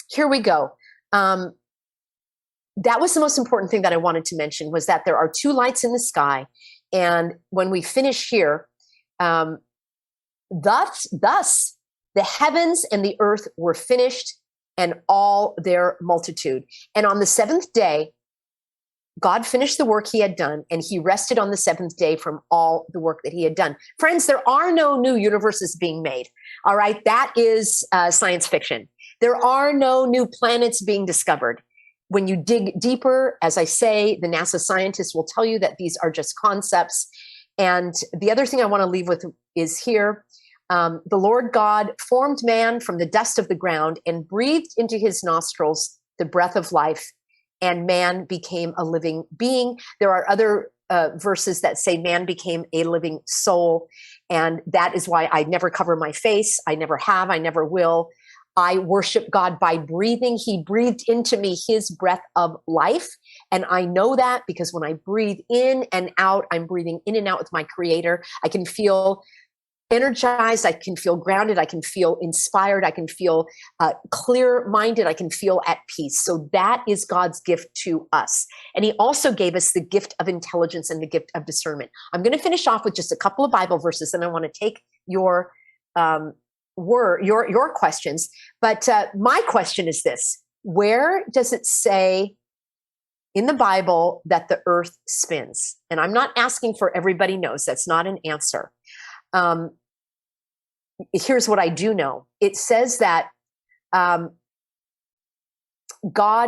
here we go. That was the most important thing that I wanted to mention, was that there are two lights in the sky. And when we finish here, thus the heavens and the earth were finished, and all their multitude. And on the seventh day, God finished the work he had done, and he rested on the seventh day from all the work that he had done. Friends, there are no new universes being made. All right. That is science fiction. There are no new planets being discovered. When you dig deeper, as I say, the NASA scientists will tell you that these are just concepts. And the other thing I want to leave with is here. The Lord God formed man from the dust of the ground and breathed into his nostrils the breath of life, and man became a living being. There are other verses that say man became a living soul, and that is why I never cover my face. I never have, I never will. I worship God by breathing. He breathed into me his breath of life. And I know that because when I breathe in and out, I'm breathing in and out with my creator. I can feel energized. I can feel grounded. I can feel inspired. I can feel clear-minded. I can feel at peace. So that is God's gift to us. And he also gave us the gift of intelligence and the gift of discernment. I'm going to finish off with just a couple of Bible verses, and I want to take your questions. But my question is this: where does it say in the Bible that the earth spins? And I'm not asking for everybody knows. That's not an answer. Here's what I do know. It says that God,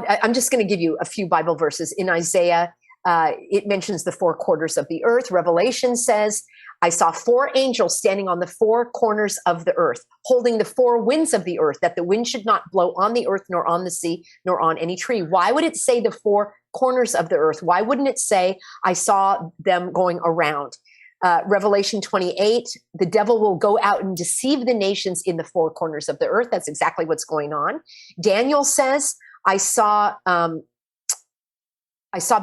I'm just going to give you a few Bible verses. In Isaiah, it mentions the four quarters of the earth. Revelation says, I saw four angels standing on the four corners of the earth, holding the four winds of the earth, that the wind should not blow on the earth, nor on the sea, nor on any tree. Why would it say the four corners of the earth? Why wouldn't it say, I saw them going around? Revelation 28, the devil will go out and deceive the nations in the four corners of the earth. That's exactly what's going on. Daniel says, I saw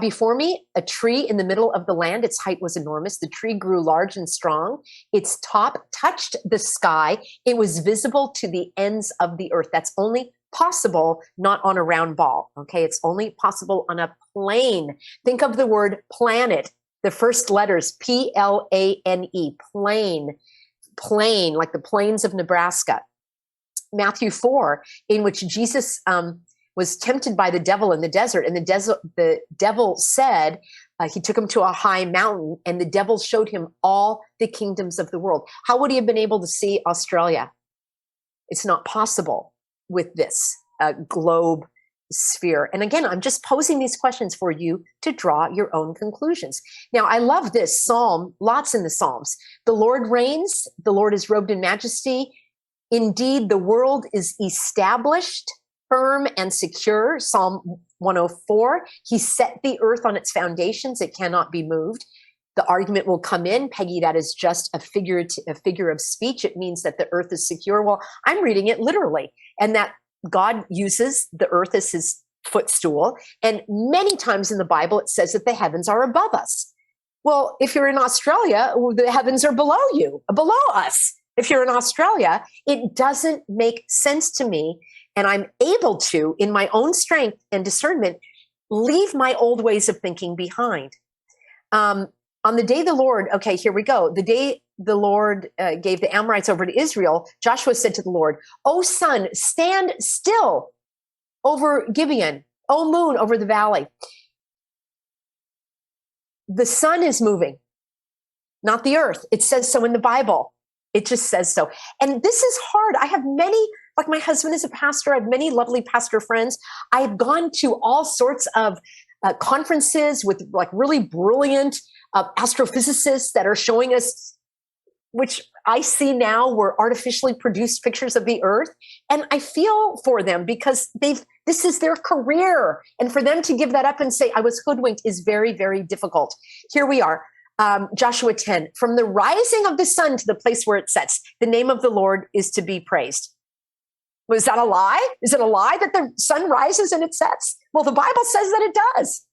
before me a tree in the middle of the land. Its height was enormous. The tree grew large and strong. Its top touched the sky. It was visible to the ends of the earth. That's only possible not on a round ball. Okay, it's only possible on a plane. Think of the word planet. The first letters, P-L-A-N-E, plane, like the plains of Nebraska. Matthew 4, in which Jesus was tempted by the devil in the desert, and the devil said, he took him to a high mountain, and the devil showed him all the kingdoms of the world. How would he have been able to see Australia? It's not possible with this globe sphere. And again, I'm just posing these questions for you to draw your own conclusions. Now, I love this psalm, lots in the Psalms. The Lord reigns, the Lord is robed in majesty. Indeed, the world is established, firm and secure. Psalm 104, he set the earth on its foundations, it cannot be moved. The argument will come in, Peggy, that is just a figure of speech. It means that the earth is secure. Well, I'm reading it literally, and that God uses the earth as his footstool. And many times in the Bible, it says that the heavens are above us. Well, if you're in Australia, the heavens are below you, below us. If you're in Australia, it doesn't make sense to me. And I'm able to, in my own strength and discernment, leave my old ways of thinking behind. On the day the Lord, okay, here we go. The day the Lord gave the Amorites over to Israel, Joshua said to the Lord, O sun, stand still over Gibeon. O moon, over the valley. The sun is moving, not the earth. It says so in the Bible. It just says so. And this is hard. I have many, like my husband is a pastor. I have many lovely pastor friends. I have gone to all sorts of conferences with like really brilliant astrophysicists that are showing us, which I see now were artificially produced pictures of the earth. And I feel for them because this is their career. And for them to give that up and say, I was hoodwinked is very, very difficult. Here we are. Joshua 10, from the rising of the sun to the place where it sets, the name of the Lord is to be praised. Was that a lie? Is it a lie that the sun rises and it sets? Well, the Bible says that it does.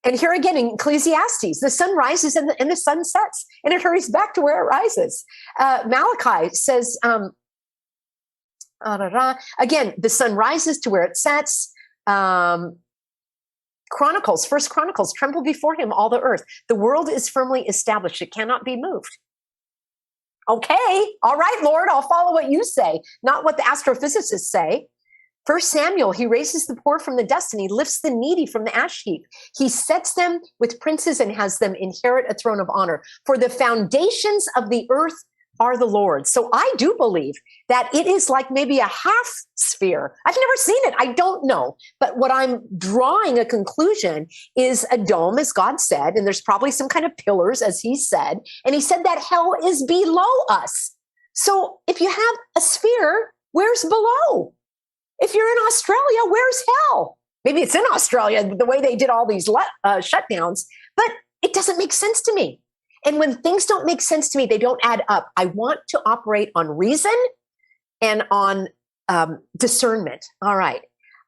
And here again in Ecclesiastes, the sun rises and the sun sets, and it hurries back to where it rises. Malachi says, again, the sun rises to where it sets. Chronicles, First Chronicles, tremble before him, all the earth. The world is firmly established. It cannot be moved. Okay, all right, Lord, I'll follow what you say, not what the astrophysicists say. First Samuel, he raises the poor from the dust and he lifts the needy from the ash heap. He sets them with princes and has them inherit a throne of honor. For the foundations of the earth are the Lord. So I do believe that it is like maybe a half sphere. I've never seen it. I don't know. But what I'm drawing a conclusion is a dome, as God said, and there's probably some kind of pillars, as he said. And he said that hell is below us. So if you have a sphere, where's below? If you're in Australia, where's hell? Maybe it's in Australia, the way they did all these shutdowns, but it doesn't make sense to me. And when things don't make sense to me, they don't add up. I want to operate on reason and on discernment. All right.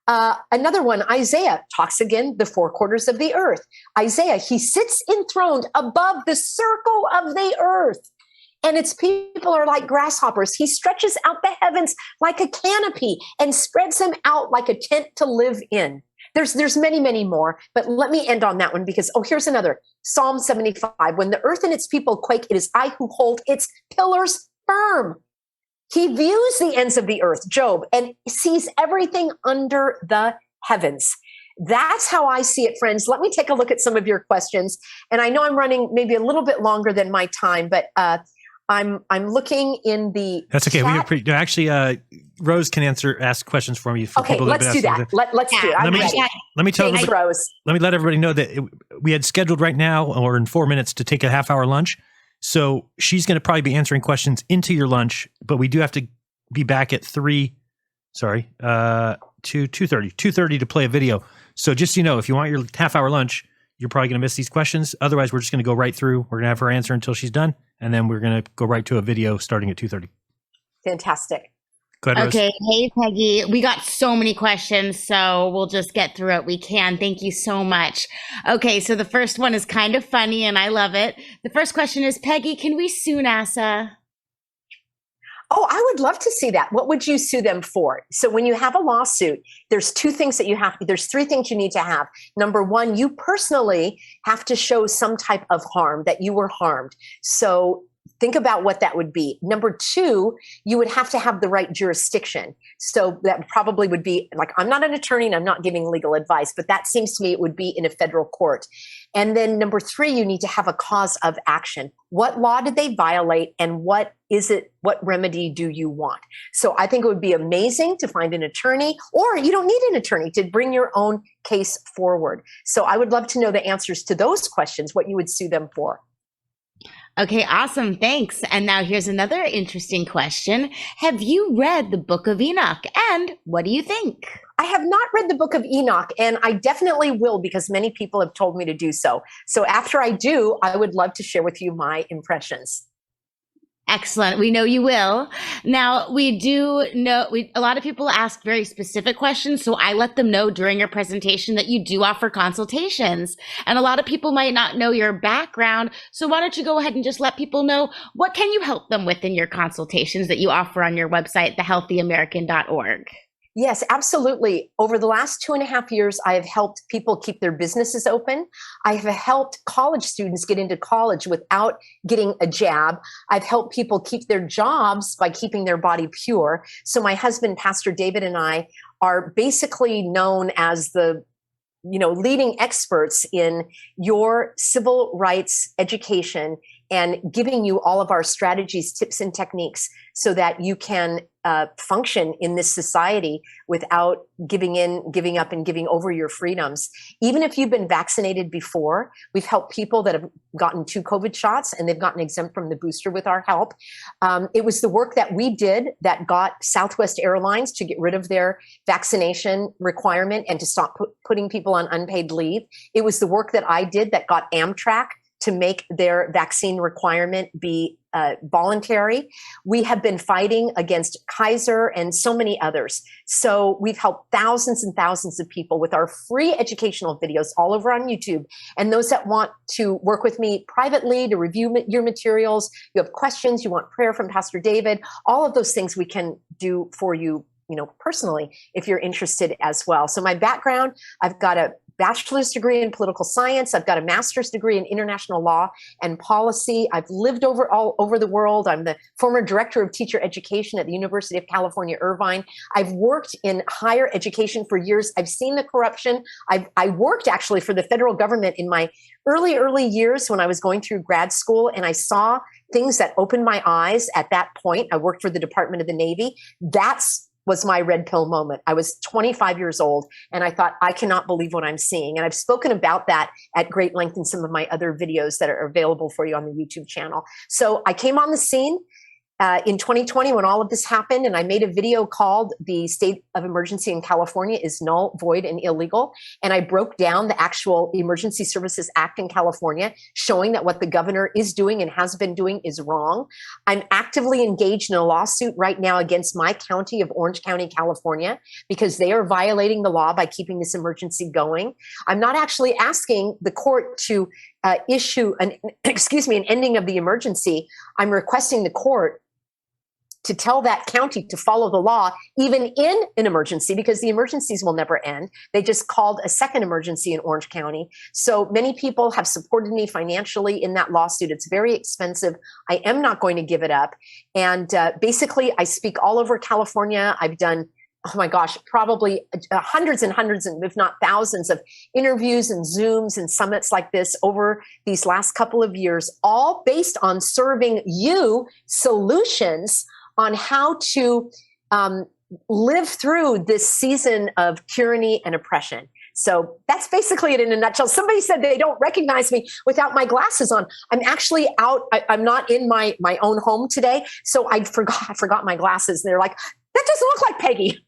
Another one, Isaiah talks again, the four quarters of the earth. Isaiah, he sits enthroned above the circle of the earth. And its people are like grasshoppers. He stretches out the heavens like a canopy and spreads them out like a tent to live in. There's many, many more, but let me end on that one because, here's another. Psalm 75, when the earth and its people quake, it is I who hold its pillars firm. He views the ends of the earth, Job, and sees everything under the heavens. That's how I see it, friends. Let me take a look at some of your questions. And I know I'm running maybe a little bit longer than my time, but I'm looking in the That's okay. chat. Actually, Rose can ask questions for me. For Okay, people that let's do that. Let's do it. Let me tell Thanks, Rose. Let me let everybody know that we had scheduled right now, or in 4 minutes, to take a half-hour lunch. So she's going to probably be answering questions into your lunch, but we do have to be back at 2:30 to play a video. So just so you know, if you want your half-hour lunch, you're probably going to miss these questions. Otherwise, we're just going to go right through. We're going to have her answer until she's done, and then we're going to go right to a video starting at 2:30. Fantastic. Go ahead, Rose. Okay. Hey, Peggy. We got so many questions, so we'll just get through it. We can. Thank you so much. Okay. So the first one is kind of funny, and I love it. The first question is, Peggy, can we sue NASA? Oh, I would love to see that. What would you sue them for? So when you have a lawsuit, there's three things you need to have. Number one, you personally have to show some type of harm, that you were harmed. So think about what that would be. Number two, you would have to have the right jurisdiction. So that probably would be like, I'm not an attorney and I'm not giving legal advice, but that seems to me it would be in a federal court. And then number three, you need to have a cause of action. What law did they violate and what remedy do you want? So I think it would be amazing to find an attorney, or you don't need an attorney to bring your own case forward. So I would love to know the answers to those questions, what you would sue them for. Okay, awesome. Thanks. And now here's another interesting question. Have you read the Book of Enoch? And what do you think? I have not read the Book of Enoch, and I definitely will because many people have told me to do so. So after I do, I would love to share with you my impressions. Excellent. We know you will. Now, we do know a lot of people ask very specific questions, so I let them know during your presentation that you do offer consultations. And a lot of people might not know your background, so why don't you go ahead and just let people know what can you help them with in your consultations that you offer on your website, thehealthyamerican.org. Yes, absolutely. Over the last 2.5 years, I have helped people keep their businesses open. I have helped college students get into college without getting a jab. I've helped people keep their jobs by keeping their body pure. So my husband, Pastor David, and I are basically known as the leading experts in your civil rights education and giving you all of our strategies, tips, and techniques so that you can function in this society without giving up and giving over your freedoms. Even if you've been vaccinated before, we've helped people that have gotten 2 COVID shots and they've gotten exempt from the booster with our help. It was the work that we did that got Southwest Airlines to get rid of their vaccination requirement and to stop putting people on unpaid leave. It was the work that I did that got Amtrak to make their vaccine requirement be voluntary. We have been fighting against Kaiser and so many others. So we've helped thousands and thousands of people with our free educational videos all over on YouTube. And those that want to work with me privately to review your materials, you have questions, you want prayer from Pastor David, all of those things we can do for you, personally, if you're interested as well. So my background, I've got a bachelor's degree in political science. I've got a master's degree in international law and policy. I've lived all over the world. I'm the former director of teacher education at the University of California, Irvine. I've worked in higher education for years. I've seen the corruption. I worked actually for the federal government in my early years when I was going through grad school, and I saw things that opened my eyes at that point. I worked for the Department of the Navy. Was my red pill moment. I was 25 years old and I thought, I cannot believe what I'm seeing. And I've spoken about that at great length in some of my other videos that are available for you on the YouTube channel. So I came on the scene in 2020 when all of this happened, and I made a video called "The State of Emergency in California is Null, Void, and Illegal." And I broke down the actual Emergency Services Act in California, showing that what the governor is doing and has been doing is wrong. I'm actively engaged in a lawsuit right now against my county of Orange County, California, because they are violating the law by keeping this emergency going. I'm not actually asking the court to issue an ending of the emergency. I'm requesting the court to tell that county to follow the law, even in an emergency, because the emergencies will never end. They just called a second emergency in Orange County. So many people have supported me financially in that lawsuit. It's very expensive. I am not going to give it up. And basically, I speak all over California. I've done, oh my gosh, probably hundreds and hundreds, and if not thousands of interviews and Zooms and summits like this over these last couple of years, all based on serving you solutions on how to live through this season of tyranny and oppression. So that's basically it in a nutshell. Somebody said they don't recognize me without my glasses on. I'm actually out. I'm not in my own home today. So I forgot my glasses. And they're like, that doesn't look like Peggy.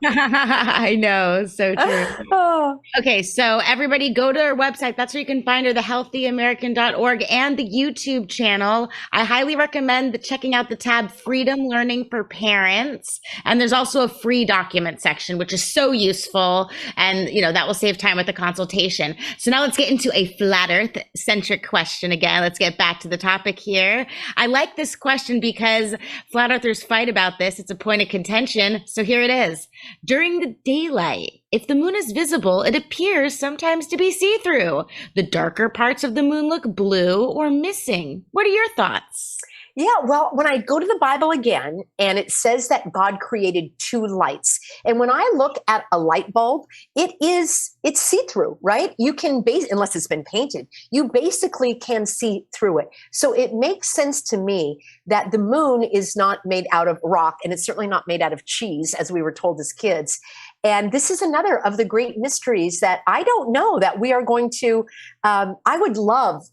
I know. So true. Oh. Okay. So everybody go to our website. That's where you can find her, thehealthyamerican.org, and the YouTube channel. I highly recommend checking out the tab Freedom Learning for Parents. And there's also a free document section, which is so useful. And, that will save time with the consultation. So now let's get into a flat earth centric question again. Let's get back to the topic here. I like this question because flat earthers fight about this. It's a point of contention. So here it is. During the daylight, if the moon is visible, it appears sometimes to be see-through. The darker parts of the moon look blue or missing. What are your thoughts? Yeah, well, when I go to the Bible again, and it says that God created two lights. And when I look at a light bulb, it's see-through, right? You can unless it's been painted, you basically can see through it. So it makes sense to me that the moon is not made out of rock, and it's certainly not made out of cheese, as we were told as kids. And this is another of the great mysteries that I don't know that we are going to, I would love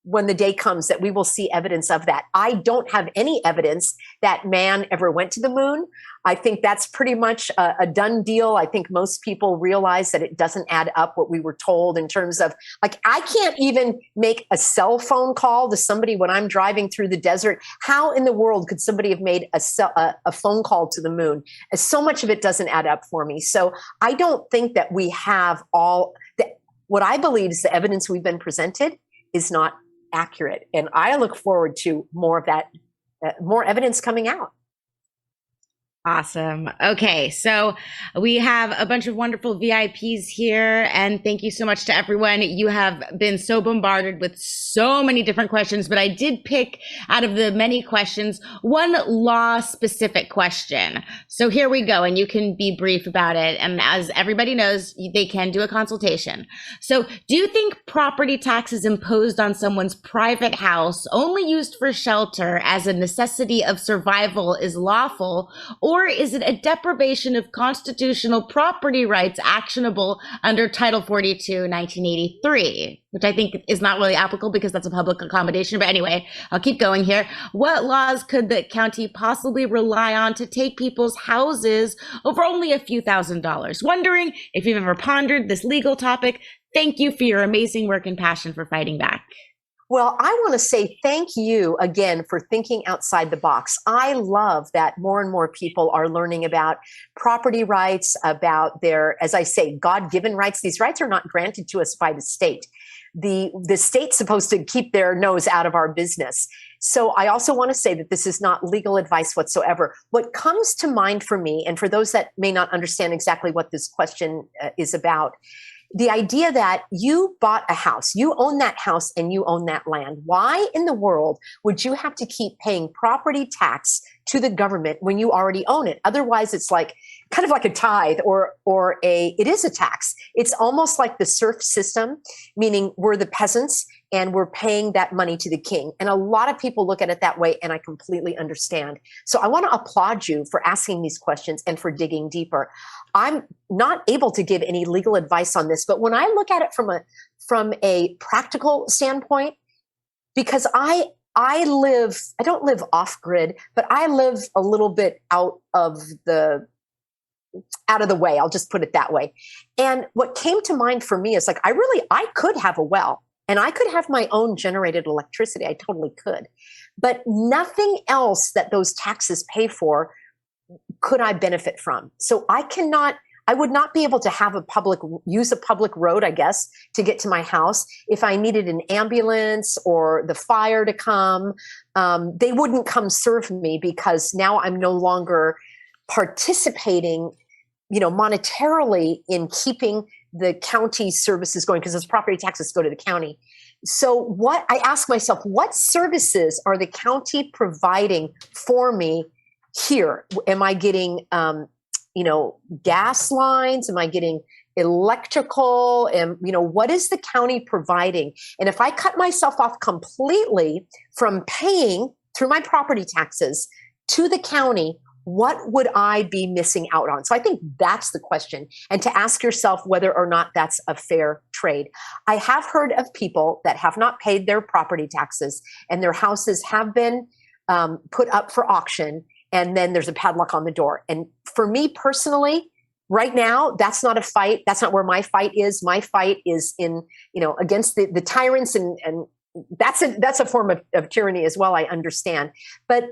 when the day comes that we will see evidence of that. I don't have any evidence that man ever went to the moon. I think that's pretty much a done deal. I think most people realize that it doesn't add up what we were told in terms of, like, I can't even make a cell phone call to somebody when I'm driving through the desert. How in the world could somebody have made a phone call to the moon? So much of it doesn't add up for me. So I don't think that we have what I believe is the evidence we've been presented is not accurate. And I look forward to more of that, more evidence coming out. Awesome. Okay, so we have a bunch of wonderful VIPs here, and thank you so much to everyone. You have been so bombarded with so many different questions, but I did pick out of the many questions one law-specific question. So here we go, and you can be brief about it. And as everybody knows, they can do a consultation. So do you think property taxes imposed on someone's private house only used for shelter as a necessity of survival is lawful, or is it a deprivation of constitutional property rights actionable under Title 42, 1983, which I think is not really applicable because that's a public accommodation. But anyway, I'll keep going here. What laws could the county possibly rely on to take people's houses over only a few $1,000s? Wondering if you've ever pondered this legal topic. Thank you for your amazing work and passion for fighting back. Well, I want to say thank you again for thinking outside the box. I love that more and more people are learning about property rights, about their, as I say, God-given rights. These rights are not granted to us by the state. The state's supposed to keep their nose out of our business. So I also want to say that this is not legal advice whatsoever. What comes to mind for me, and for those that may not understand exactly what this question is about, the idea that you bought a house, you own that house and you own that land. Why in the world would you have to keep paying property tax to the government when you already own it? Otherwise, it's like kind of like a tithe or it is a tax. It's almost like the serf system, meaning we're the peasants and we're paying that money to the king. And a lot of people look at it that way, and I completely understand. So I want to applaud you for asking these questions and for digging deeper. I'm not able to give any legal advice on this, but when I look at it from a practical standpoint, because I don't live off grid, but I live a little bit out of the way. I'll just put it that way. And what came to mind for me is like, I could have a well and I could have my own generated electricity. I totally could, but nothing else that those taxes pay for could I benefit from. So I would not be able to use a public road, I guess, to get to my house. If I needed an ambulance or the fire to come, they wouldn't come serve me because now I'm no longer participating, monetarily in keeping the county services going, because those property taxes go to the county. So I ask myself, what services are the county providing for me here? Am I getting, gas lines? Am I getting electrical? And, what is the county providing? And if I cut myself off completely from paying through my property taxes to the county, what would I be missing out on? So I think that's the question. And to ask yourself whether or not that's a fair trade. I have heard of people that have not paid their property taxes and their houses have been put up for auction, and then there's a padlock on the door. And for me personally, right now, that's not a fight. That's not where my fight is. My fight is in, against the tyrants, and that's a form of tyranny as well, I understand. But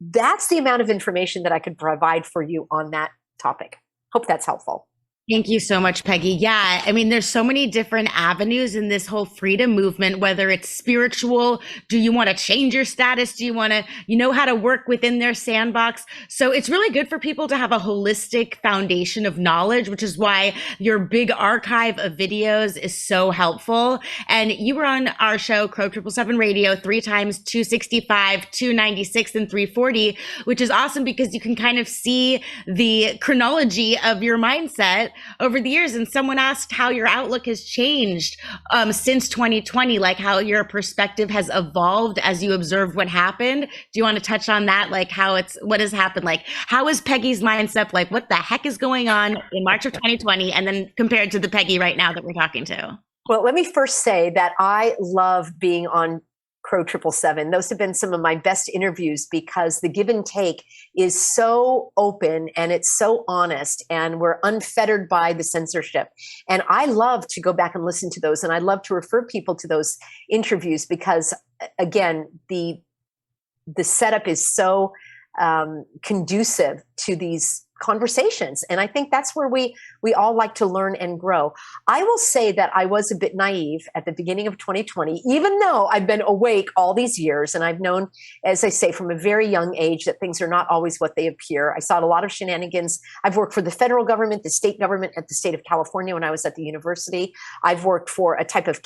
that's the amount of information that I could provide for you on that topic. Hope that's helpful. Thank you so much, Peggy. Yeah, I mean, there's so many different avenues in this whole freedom movement, whether it's spiritual, do you want to change your status? Do you want to, how to work within their sandbox? So it's really good for people to have a holistic foundation of knowledge, which is why your big archive of videos is so helpful. And you were on our show, Crow 777 Radio, 3 times, 265, 296, and 340, which is awesome because you can kind of see the chronology of your mindset over the years. And someone asked how your outlook has changed since 2020, like how your perspective has evolved as you observe what happened. Do you want to touch on that? Like what has happened? Like how is Peggy's mindset? Like what the heck is going on in March of 2020? And then compared to the Peggy right now that we're talking to? Well, let me first say that I love being on Crow 777. Those have been some of my best interviews because the give and take is so open and it's so honest, and we're unfettered by the censorship. And I love to go back and listen to those, and I love to refer people to those interviews because, again, the setup is so conducive to these conversations. And I think that's where we all like to learn and grow. I will say that I was a bit naive at the beginning of 2020, even though I've been awake all these years. And I've known, as I say, from a very young age that things are not always what they appear. I saw a lot of shenanigans. I've worked for the federal government, the state government at the state of California when I was at the university. I've worked for a type of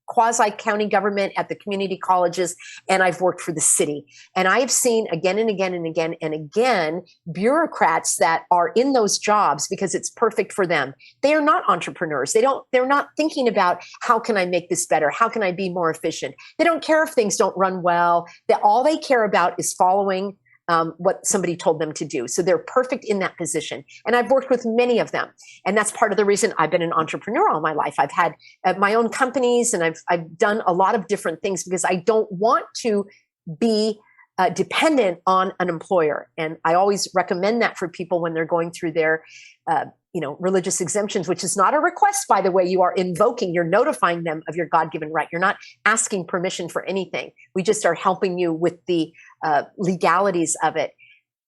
quasi-county government at the community colleges, and I've worked for the city. And I have seen again and again and again and again bureaucrats that are in those jobs because it's perfect for them. They are not entrepreneurs. They're not thinking about how can I make this better? How can I be more efficient? They don't care if things don't run well. All they care about is following what somebody told them to do. So they're perfect in that position. And I've worked with many of them. And that's part of the reason I've been an entrepreneur all my life. I've had my own companies, and I've done a lot of different things because I don't want to be dependent on an employer. And I always recommend that for people when they're going through their religious exemptions, which is not a request, by the way. You are invoking, you're notifying them of your God-given right. You're not asking permission for anything. We just are helping you with the legalities of it.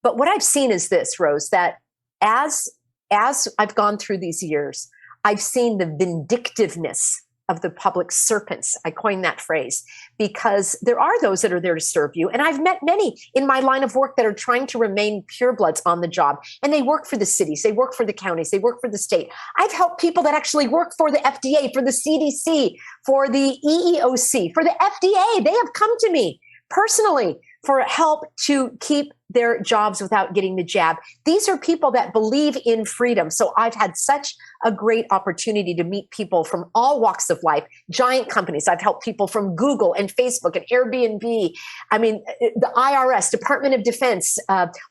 But what I've seen is this, Rose, that as I've gone through these years, I've seen the vindictiveness of the public serpents. I coined that phrase because there are those that are there to serve you. And I've met many in my line of work that are trying to remain purebloods on the job. And they work for the cities, they work for the counties, they work for the state. I've helped people that actually work for the FDA, for the CDC, for the EEOC, for the FDA. They have come to me personally for help to keep their jobs without getting the jab. These are people that believe in freedom. So I've had such a great opportunity to meet people from all walks of life, giant companies. I've helped people from Google and Facebook and Airbnb. I mean, the IRS, Department of Defense,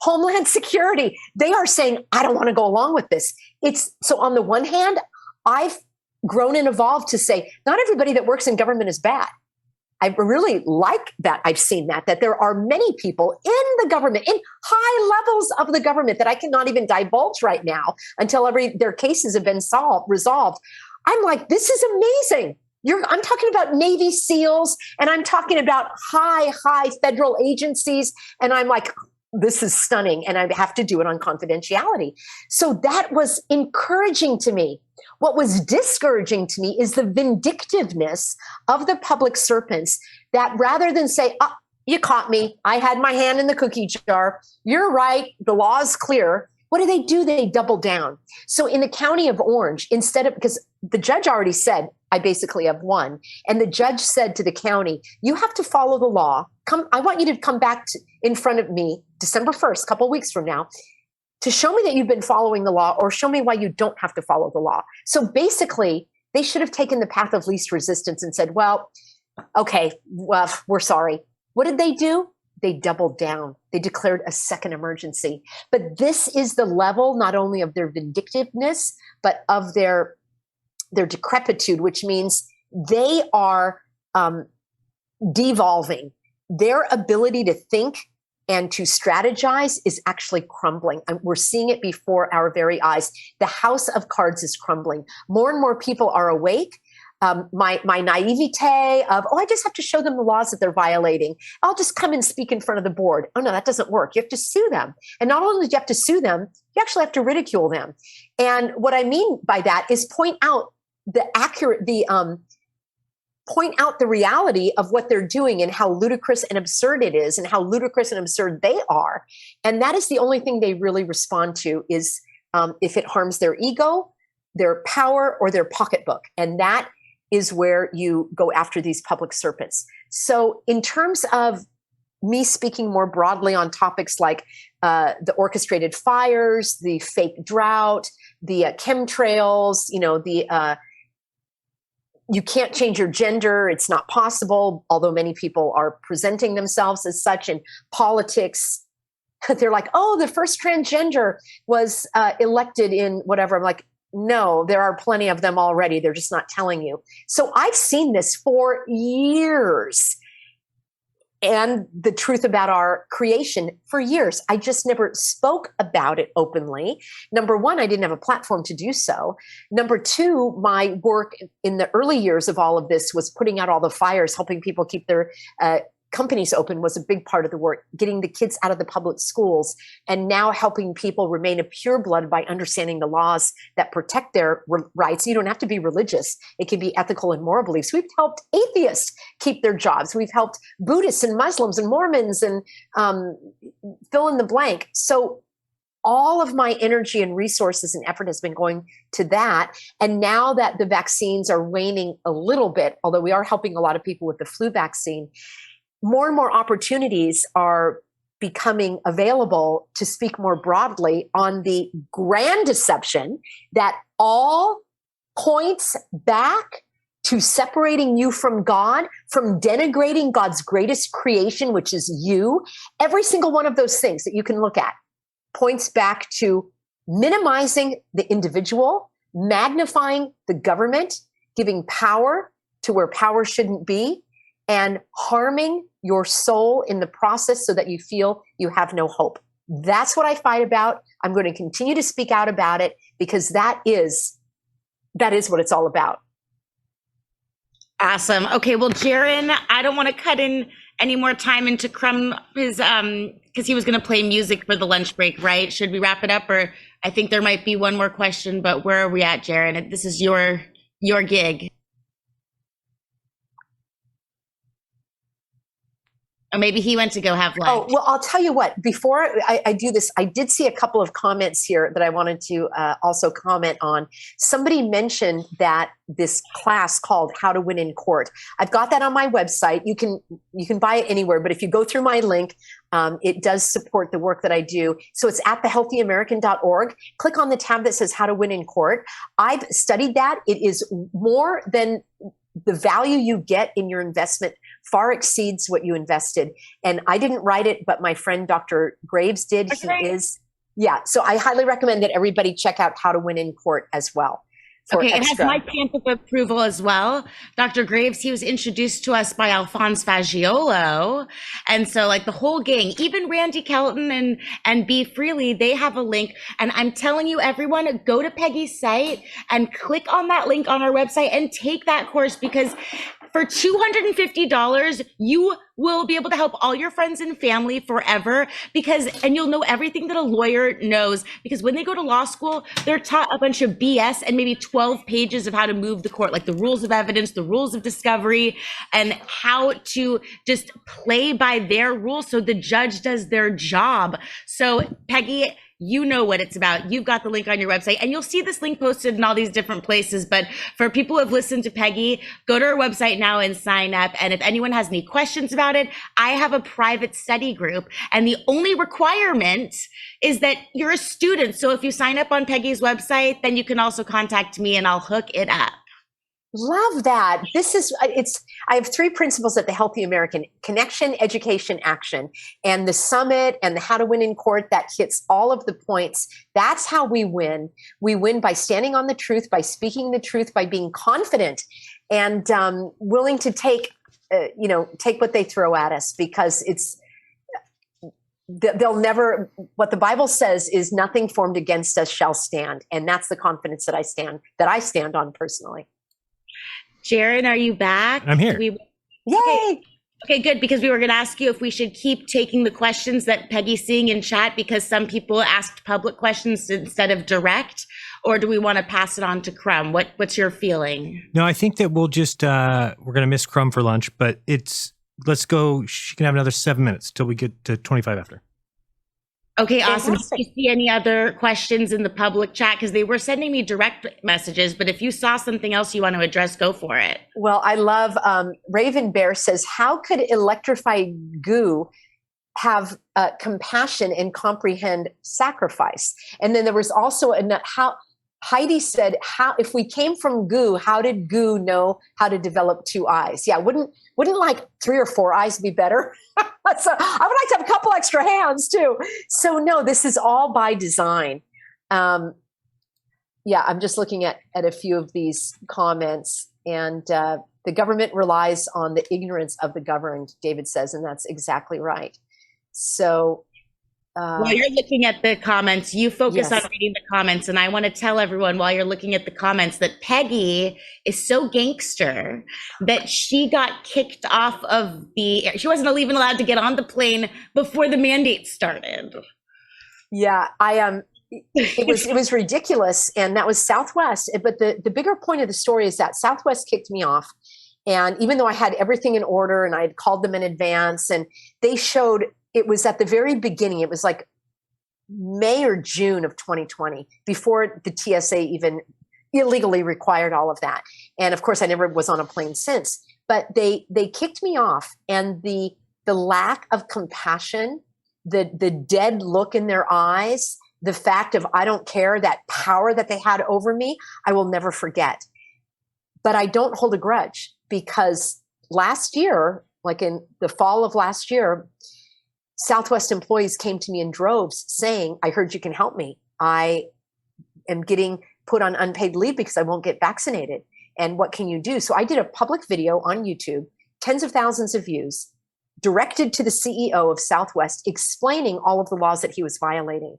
Homeland Security. They are saying, I don't want to go along with this. So on the one hand, I've grown and evolved to say, not everybody that works in government is bad. I really like that. I've seen that there are many people in the government, in high levels of the government that I cannot even divulge right now until their cases have been resolved. I'm like, this is amazing. I'm talking about Navy SEALs, and I'm talking about high federal agencies. And I'm like, this is stunning. And I have to do it on confidentiality. So that was encouraging to me. What was discouraging to me is the vindictiveness of the public serpents that rather than say, oh, you caught me, I had my hand in the cookie jar, you're right, the law is clear. What do? They double down. So in the county of Orange, because the judge already said, I basically have won. And the judge said to the county, you have to follow the law. I want you to come back in front of me December 1st, a couple of weeks from now, to show me that you've been following the law or show me why you don't have to follow the law. So basically, they should have taken the path of least resistance and said, well, okay, well, we're sorry. What did they do? They doubled down. They declared a second emergency. But this is the level not only of their vindictiveness, but of their decrepitude, which means they are devolving. Their ability to think and to strategize is actually crumbling. And we're seeing it before our very eyes. The house of cards is crumbling. More and more people are awake. My naivete of, I just have to show them the laws that they're violating. I'll just come and speak in front of the board. Oh, no, that doesn't work. You have to sue them. And not only do you have to sue them, you actually have to ridicule them. And what I mean by that is point out point out the reality of what they're doing and how ludicrous and absurd it is and how ludicrous and absurd they are. And that is the only thing they really respond to is if it harms their ego, their power, or their pocketbook. And that is where you go after these public serpents. So in terms of me speaking more broadly on topics like the orchestrated fires, the fake drought, the chemtrails, you can't change your gender. It's not possible, although many people are presenting themselves as such in politics. They're like, the first transgender was elected in whatever. I'm like, no, there are plenty of them already. They're just not telling you. So I've seen this for years. And the truth about our creation for years. I just never spoke about it openly. Number one, I didn't have a platform to do so. Number two, my work in the early years of all of this was putting out all the fires, helping people keep their companies open was a big part of the work, getting the kids out of the public schools, and now helping people remain a pureblood by understanding the laws that protect their rights. You don't have to be religious. It can be ethical and moral beliefs. We've helped atheists keep their jobs. We've helped Buddhists and Muslims and Mormons and fill in the blank. So all of my energy and resources and effort has been going to that. And now that the vaccines are waning a little bit, although we are helping a lot of people with the flu vaccine, more and more opportunities are becoming available to speak more broadly on the grand deception that all points back to separating you from God, from denigrating God's greatest creation, which is you. Every single one of those things that you can look at points back to minimizing the individual, magnifying the government, giving power to where power shouldn't be, and harming your soul in the process so that you feel you have no hope. That's what I fight about. I'm going to continue to speak out about it because that is what it's all about. Awesome. Okay, well, Jaron, I don't want to cut in any more time into Crumb his because he was going to play music for the lunch break, right? Should we wrap it up, or I think there might be one more question, but where are we at, Jaron? This is your gig. Or maybe he went to go have lunch. Oh, well, I'll tell you what, before I do this, I did see a couple of comments here that I wanted to also comment on. Somebody mentioned that this class called How to Win in Court. I've got that on my website. You can buy it anywhere, but if you go through my link, it does support the work that I do. So it's at thehealthyamerican.org. Click on the tab that says How to Win in Court. I've studied that. It is more than the value you get in your investment far exceeds what you invested. And I didn't write it, but my friend Dr. Graves did. Okay. So I highly recommend that everybody check out How to Win in Court as well. Okay, it has my stamp of approval as well. Dr. Graves, he was introduced to us by Alphonse Fagiolo. And so like the whole gang, even Randy Kelton and B. Freely, they have a link. And I'm telling you, everyone, go to Peggy's site and click on that link on our website and take that course, because for $250, you will be able to help all your friends and family forever, and you'll know everything that a lawyer knows, because when they go to law school, they're taught a bunch of BS and maybe 12 pages of how to move the court, like the rules of evidence, the rules of discovery, and how to just play by their rules so the judge does their job. So Peggy, you know what it's about. You've got the link on your website, and you'll see this link posted in all these different places. But for people who have listened to Peggy, go to her website now and sign up. And if anyone has any questions about it, I have a private study group. And the only requirement is that you're a student. So if you sign up on Peggy's website, then you can also contact me and I'll hook it up. Love that. I have 3 principles at the Healthy American: connection, education, action. And the summit and the How to Win in Court, that hits all of the points. That's how we win. We win by standing on the truth, by speaking the truth, by being confident and willing to take what they throw at us, because they'll never, what the Bible says is nothing formed against us shall stand. And that's the confidence that I stand on personally. Jaron, are you back? I'm here. Yay! Okay, good, because we were going to ask you if we should keep taking the questions that Peggy's seeing in chat, because some people asked public questions instead of direct, or do we want to pass it on to Crumb? What's your feeling? No, I think that we'll just, we're going to miss Crumb for lunch, but let's go. She can have another 7 minutes till we get to 25 after. Okay, awesome. Fantastic. Do you see any other questions in the public chat? Because they were sending me direct messages, but if you saw something else you want to address, go for it. Well, I love Raven Bear says, how could electrified goo have compassion and comprehend sacrifice? And then there was also Heidi said, if we came from goo, how did goo know how to develop 2 eyes? Yeah, wouldn't like 3 or 4 eyes be better? So I would like to have a couple extra hands too. So no, this is all by design. I'm just looking at a few of these comments, and the government relies on the ignorance of the governed, David says, and that's exactly right. So while you're looking at the comments, you focus Yes. on reading the comments. And I want to tell everyone while you're looking at the comments that Peggy is so gangster that she got kicked off of she wasn't even allowed to get on the plane before the mandate started. Yeah, it was ridiculous. And that was Southwest. But the bigger point of the story is that Southwest kicked me off. And even though I had everything in order and I had called them in advance, and they showed, it was at the very beginning, it was like May or June of 2020, before the TSA even illegally required all of that. And of course, I never was on a plane since. But they kicked me off, and the lack of compassion, the dead look in their eyes, the fact of I don't care, that power that they had over me, I will never forget. But I don't hold a grudge, because last year, like in the fall of last year, Southwest employees came to me in droves saying, I heard you can help me. I am getting put on unpaid leave because I won't get vaccinated. And what can you do? So I did a public video on YouTube, tens of thousands of views, directed to the CEO of Southwest, explaining all of the laws that he was violating.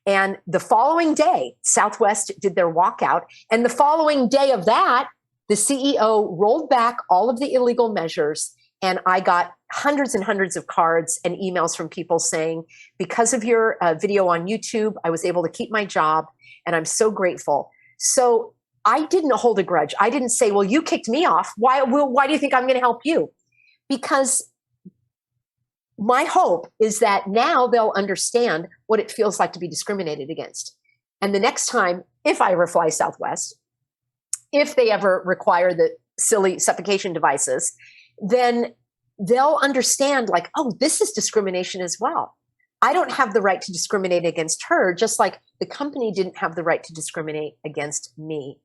And the following day, Southwest did their walkout. And the following day of that, the CEO rolled back all of the illegal measures. And I got hundreds and hundreds of cards and emails from people saying, because of your video on YouTube, I was able to keep my job. And I'm so grateful. So I didn't hold a grudge. I didn't say, well, you kicked me off. Why do you think I'm going to help you? Because my hope is that now they'll understand what it feels like to be discriminated against. And the next time, if I ever fly Southwest, if they ever require the silly suffocation devices, then they'll understand like, oh, this is discrimination as well. I don't have the right to discriminate against her, just like the company didn't have the right to discriminate against me.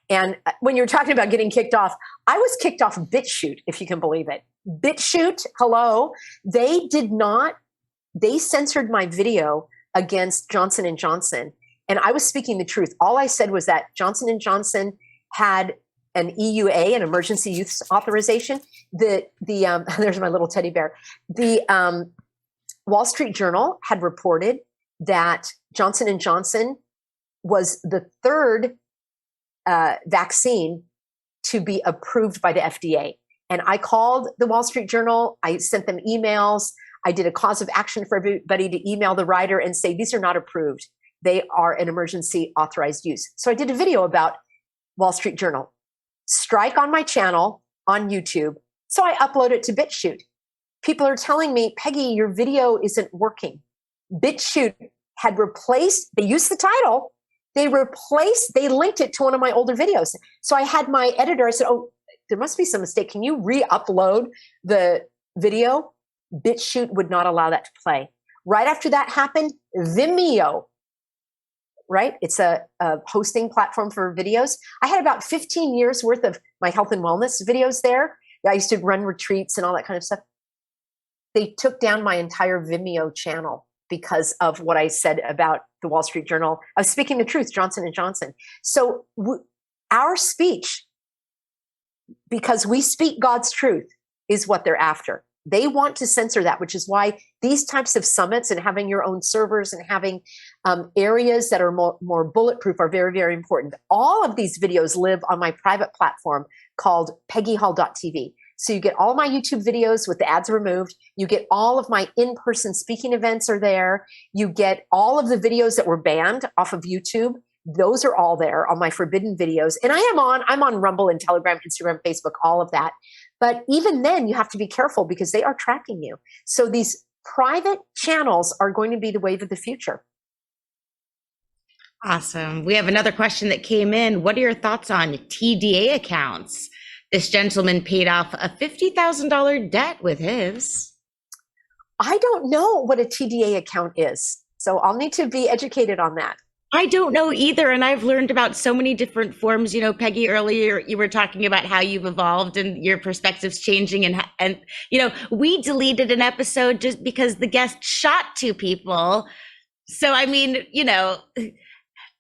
And when you're talking about getting kicked off, I was kicked off BitChute, if you can believe it. BitChute, hello, they censored my video against Johnson & Johnson. And I was speaking the truth. All I said was that Johnson & Johnson had an EUA, an emergency use authorization. There's my little teddy bear. The Wall Street Journal had reported that Johnson & Johnson was the third vaccine to be approved by the FDA. And I called the Wall Street Journal. I sent them emails. I did a cause of action for everybody to email the writer and say, these are not approved. They are an emergency authorized use. So I did a video about Wall Street Journal. Strike on my channel on YouTube. So I upload it to BitChute. People are telling me, Peggy, your video isn't working. BitChute had replaced, they used the title, they linked it to one of my older videos. So I had my editor, I said, oh, there must be some mistake. Can you re-upload the video? BitChute would not allow that to play. Right after that happened, Vimeo, right? It's a hosting platform for videos. I had about 15 years worth of my health and wellness videos there. I used to run retreats and all that kind of stuff. They took down my entire Vimeo channel because of what I said about the Wall Street Journal. I was speaking the truth, Johnson & Johnson. So our speech, because we speak God's truth, is what they're after. They want to censor that, which is why these types of summits and having your own servers and having areas that are more bulletproof are very, very important. All of these videos live on my private platform called peggyhall.tv. So you get all my YouTube videos with the ads removed. You get all of my in-person speaking events are there. You get all of the videos that were banned off of YouTube. Those are all there on my forbidden videos. And I'm on Rumble and Telegram, Instagram, Facebook, all of that. But even then you have to be careful because they are tracking you. So these private channels are going to be the wave of the future. Awesome. We have another question that came in. What are your thoughts on TDA accounts? This gentleman paid off a $50,000 debt with his. I don't know what a TDA account is. So I'll need to be educated on that. I don't know either. And I've learned about so many different forms. You know, Peggy, earlier you were talking about how you've evolved and your perspectives changing. And you know, we deleted an episode just because the guest shot two people. So, I mean, you know,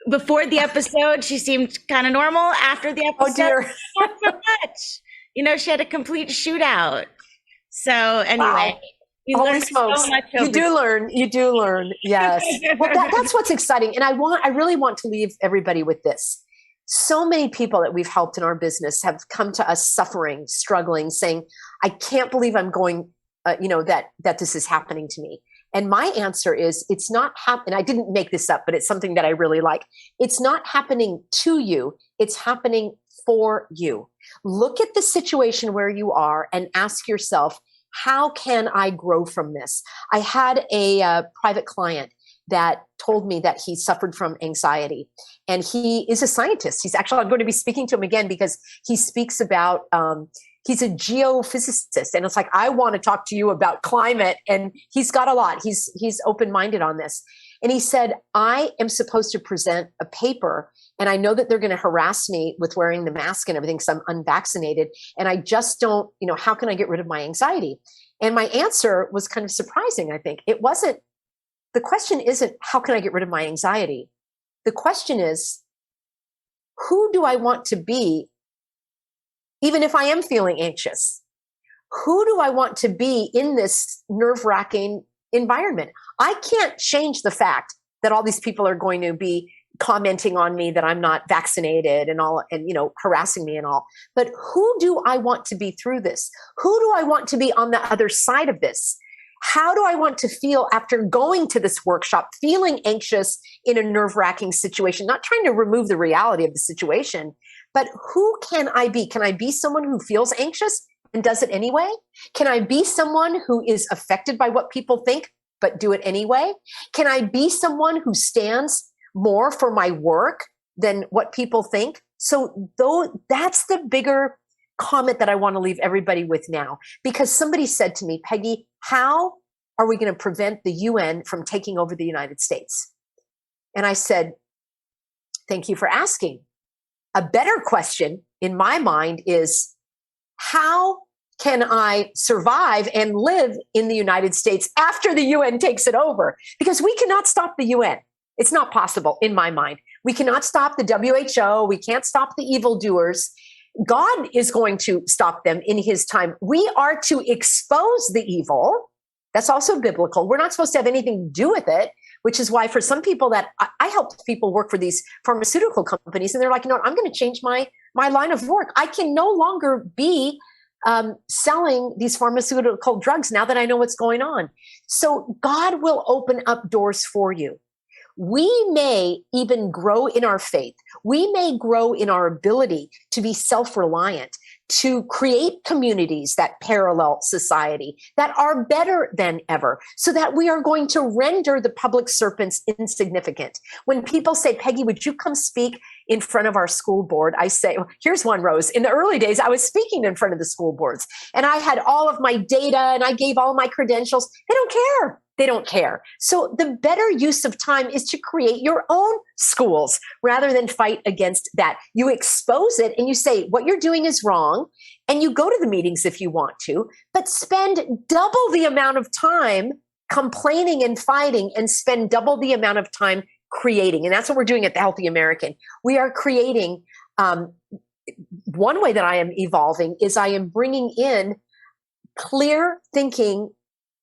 before the episode, she seemed kind of normal. After the episode, oh dear. Not so much. You know, she had a complete shootout. So anyway. Wow. Holy smokes. You do learn. Yes. Well, that's what's exciting. And I really want to leave everybody with this. So many people that we've helped in our business have come to us suffering, struggling, saying, I can't believe I'm going, that this is happening to me. And my answer is, it's not happening. I didn't make this up, but it's something that I really like. It's not happening to you. It's happening for you. Look at the situation where you are and ask yourself, how can I grow from this? I had a private client that told me that he suffered from anxiety, and he is a scientist. I'm going to be speaking to him again because he speaks about, he's a geophysicist, and it's like, I want to talk to you about climate, and he's got a lot. He's open-minded on this. And he said, I am supposed to present a paper, and I know that they're going to harass me with wearing the mask and everything because I'm unvaccinated. And I just don't, how can I get rid of my anxiety? And my answer was kind of surprising, I think. The question isn't, how can I get rid of my anxiety? The question is, who do I want to be, even if I am feeling anxious? Who do I want to be in this nerve-wracking environment? I can't change the fact that all these people are going to be commenting on me that I'm not vaccinated and all, and, you know, harassing me and all. But who do I want to be through this? Who do I want to be on the other side of this? How do I want to feel after going to this workshop, feeling anxious in a nerve-wracking situation, not trying to remove the reality of the situation, but who can I be? Can I be someone who feels anxious and does it anyway? Can I be someone who is affected by what people think, but do it anyway? Can I be someone who stands more for my work than what people think? So though that's the bigger comment that I want to leave everybody with now, because somebody said to me, Peggy, how are we going to prevent the UN from taking over the United States? And I said, thank you for asking. A better question in my mind is, how can I survive and live in the United States after the UN takes it over? Because we cannot stop the UN. It's not possible in my mind. We cannot stop the WHO. We can't stop the evildoers. God is going to stop them in his time. We are to expose the evil. That's also biblical. We're not supposed to have anything to do with it, which is why for some people that I helped people work for these pharmaceutical companies, and they're like, you know what, I'm going to change my line of work. I can no longer be selling these pharmaceutical drugs now that I know what's going on. So God will open up doors for you. We may even grow in our faith. We may grow in our ability to be self-reliant, to create communities that parallel society, that are better than ever, so that we are going to render the public serpents insignificant. When people say, Peggy, would you come speak in front of our school board? I say, well, here's one, Rose. In the early days, I was speaking in front of the school boards, and I had all of my data and I gave all my credentials. They don't care. They don't care. So the better use of time is to create your own schools rather than fight against that. You expose it and you say what you're doing is wrong, and you go to the meetings if you want to, but spend double the amount of time complaining and fighting and spend double the amount of time creating. And that's what we're doing at the Healthy American. We are creating, one way that I am evolving is I am bringing in clear thinking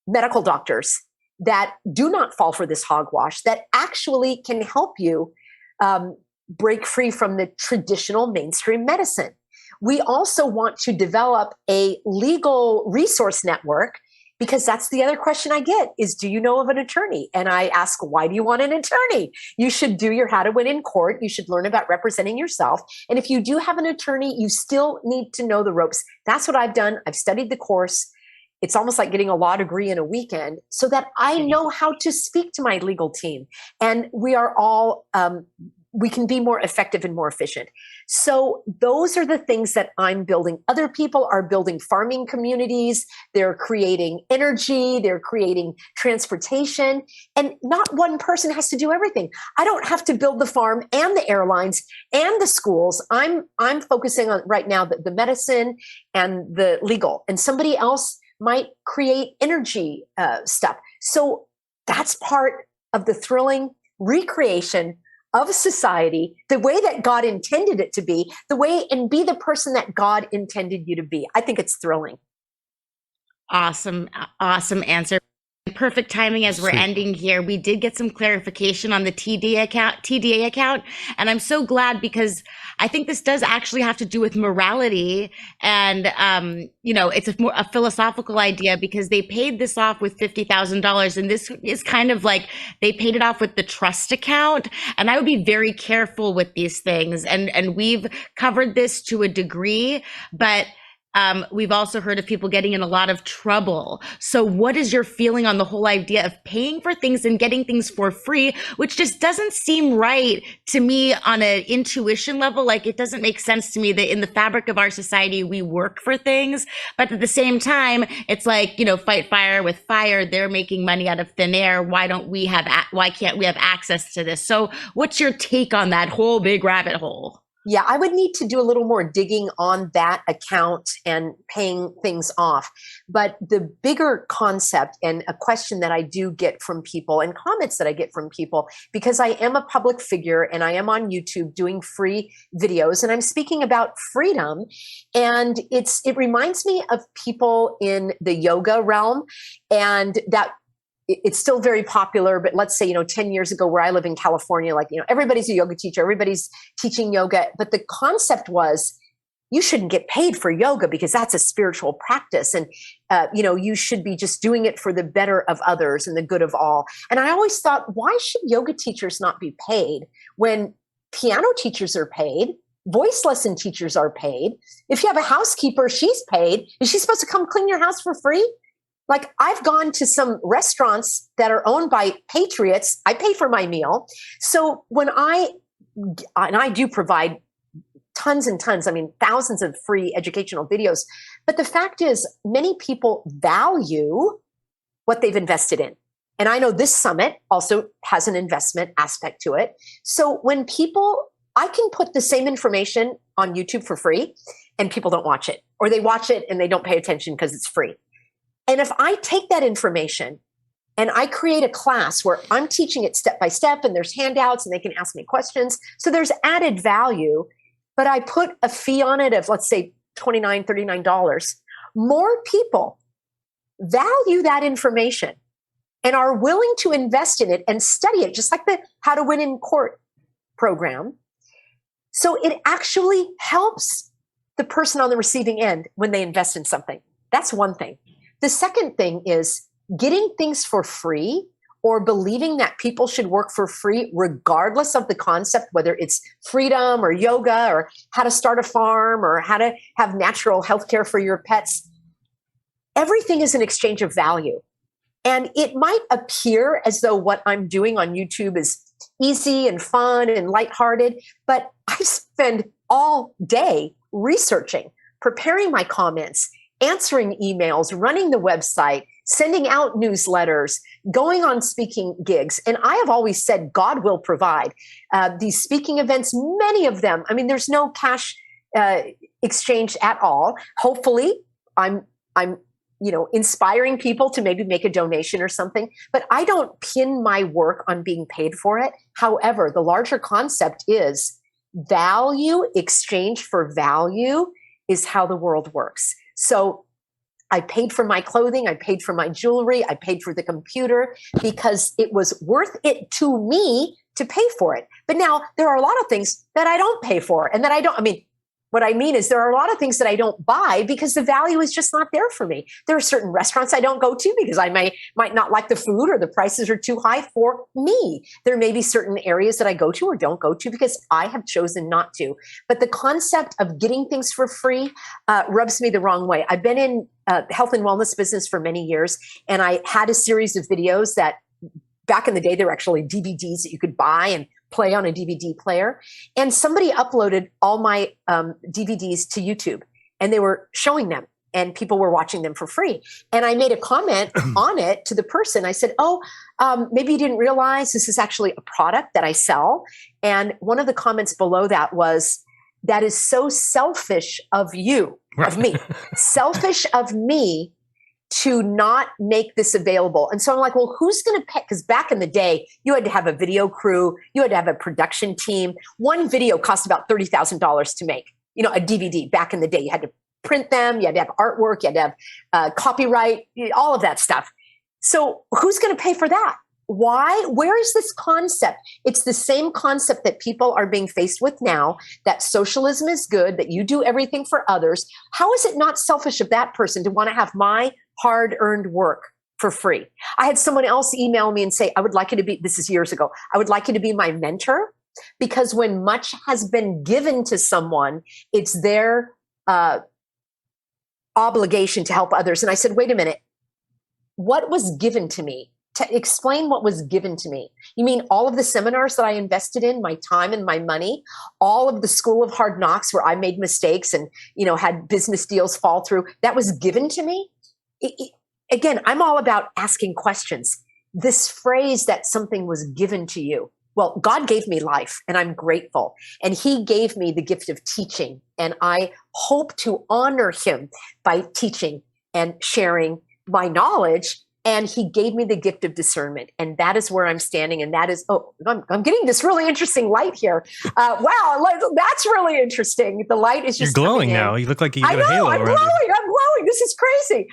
medical doctors that do not fall for this hogwash, that actually can help you break free from the traditional mainstream medicine. We also want to develop a legal resource network, because that's the other question I get is, do you know of an attorney? And I ask, why do you want an attorney? You should do your how to win in court. You should learn about representing yourself. And if you do have an attorney, you still need to know the ropes. That's what I've done. I've studied the course. It's almost like getting a law degree in a weekend, so that I know how to speak to my legal team. And we are all, we can be more effective and more efficient. So those are the things that I'm building. Other people are building farming communities. They're creating energy. They're creating transportation. And not one person has to do everything. I don't have to build the farm and the airlines and the schools. I'm focusing on right now the medicine and the legal, and somebody else might create energy stuff. So that's part of the thrilling recreation of society, the way that God intended it to be, the way, and be the person that God intended you to be. I think it's thrilling. Awesome answer. Perfect timing as we're ending here. We did get some clarification on the TDA account, and I'm so glad, because I think this does actually have to do with morality, and it's a philosophical idea, because they paid this off with $50,000, and this is kind of like they paid it off with the trust account. And I would be very careful with these things, and we've covered this to a degree, but we've also heard of people getting in a lot of trouble. So what is your feeling on the whole idea of paying for things and getting things for free, which just doesn't seem right to me on an intuition level? Like, it doesn't make sense to me that in the fabric of our society, we work for things, but at the same time, it's like, fight fire with fire. They're making money out of thin air. Why can't we have access to this? So what's your take on that whole big rabbit hole? Yeah, I would need to do a little more digging on that account and paying things off. But the bigger concept, and a question that I do get from people and comments that I get from people, because I am a public figure and I am on YouTube doing free videos and I'm speaking about freedom. And it reminds me of people in the yoga realm, and that it's still very popular, but let's say, 10 years ago where I live in California, like, everybody's a yoga teacher, everybody's teaching yoga. But the concept was, you shouldn't get paid for yoga because that's a spiritual practice. And, you should be just doing it for the better of others and the good of all. And I always thought, why should yoga teachers not be paid when piano teachers are paid? Voice lesson teachers are paid. If you have a housekeeper, she's paid. Is she supposed to come clean your house for free? Like, I've gone to some restaurants that are owned by patriots. I pay for my meal. So when I do provide tons and tons, thousands of free educational videos. But the fact is, many people value what they've invested in. And I know this summit also has an investment aspect to it. So when I can put the same information on YouTube for free and people don't watch it, or they watch it and they don't pay attention because it's free. And if I take that information and I create a class where I'm teaching it step by step and there's handouts and they can ask me questions, so there's added value, but I put a fee on it of, let's say, $29, $39, more people value that information and are willing to invest in it and study it, just like the How to Win in Court program. So it actually helps the person on the receiving end when they invest in something. That's one thing. The second thing is getting things for free, or believing that people should work for free regardless of the concept, whether it's freedom or yoga or how to start a farm or how to have natural health care for your pets. Everything is an exchange of value. And it might appear as though what I'm doing on YouTube is easy and fun and lighthearted, but I spend all day researching, preparing my comments, answering emails, running the website, sending out newsletters, going on speaking gigs. And I have always said, God will provide. These speaking events, many of them, there's no cash exchange at all. Hopefully, I'm inspiring people to maybe make a donation or something, but I don't pin my work on being paid for it. However, the larger concept is value exchange for value is how the world works. So I paid for my clothing, I paid for my jewelry, I paid for the computer because it was worth it to me to pay for it. But now there are a lot of things that I don't pay for and that what I mean is there are a lot of things that I don't buy because the value is just not there for me. There are certain restaurants I don't go to because I might not like the food or the prices are too high for me. There may be certain areas that I go to or don't go to because I have chosen not to. But the concept of getting things for free rubs me the wrong way. I've been in health and wellness business for many years, and I had a series of videos that back in the day, they were actually DVDs that you could buy and play on a DVD player. And somebody uploaded all my DVDs to YouTube and they were showing them and people were watching them for free. And I made a comment on it to the person. I said, maybe you didn't realize this is actually a product that I sell. And one of the comments below that was, that is so selfish of you, of me, selfish of me to not make this available. And so I'm like, well, who's going to pay? Because back in the day, you had to have a video crew, you had to have a production team. One video cost about $30,000 to make, a DVD. Back in the day, you had to print them, you had to have artwork, you had to have copyright, all of that stuff. So who's going to pay for that? Why? Where is this concept? It's the same concept that people are being faced with now, that socialism is good, that you do everything for others. How is it not selfish of that person to want to have my hard-earned work for free? I had someone else email me and say, I would like you to be, this is years ago, I would like you to be my mentor, because when much has been given to someone, it's their obligation to help others. And I said, wait a minute, what was given to me? To explain what was given to me. You mean all of the seminars that I invested in, my time and my money, all of the School of Hard Knocks where I made mistakes and, had business deals fall through, that was given to me? Again, I'm all about asking questions. This phrase that something was given to you. Well, God gave me life and I'm grateful. And he gave me the gift of teaching. And I hope to honor him by teaching and sharing my knowledge. And he gave me the gift of discernment. And that is where I'm standing. And that is, I'm getting this really interesting light here. Wow, that's really interesting. The light is just You're glowing now. You look like you got a halo I'm around glowing. I'm glowing. This is crazy.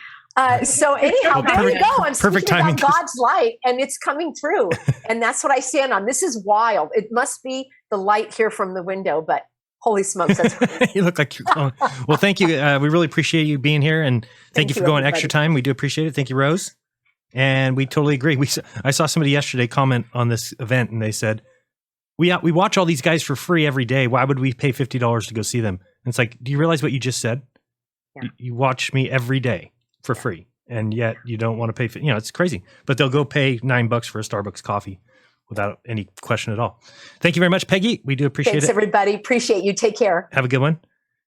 So anyhow, there you go. I'm perfect speaking timing. about God's light, and it's coming through. And that's what I stand on. This is wild. It must be the light here from the window, but holy smokes, that's crazy. You look like you're glowing. Well, thank you. We really appreciate you being here, and thank you for going extra time. We do appreciate it. Thank you, Rose. And we totally agree. I saw somebody yesterday comment on this event, and they said, we watch all these guys for free every day. Why would we pay $50 to go see them? And it's like, do you realize what you just said? Yeah. You watch me every day for free, and yet you don't want to pay. It's crazy. But they'll go pay $9 for a Starbucks coffee without any question at all. Thank you very much, Peggy. We do appreciate it. Thanks, everybody. Appreciate you. Take care. Have a good one.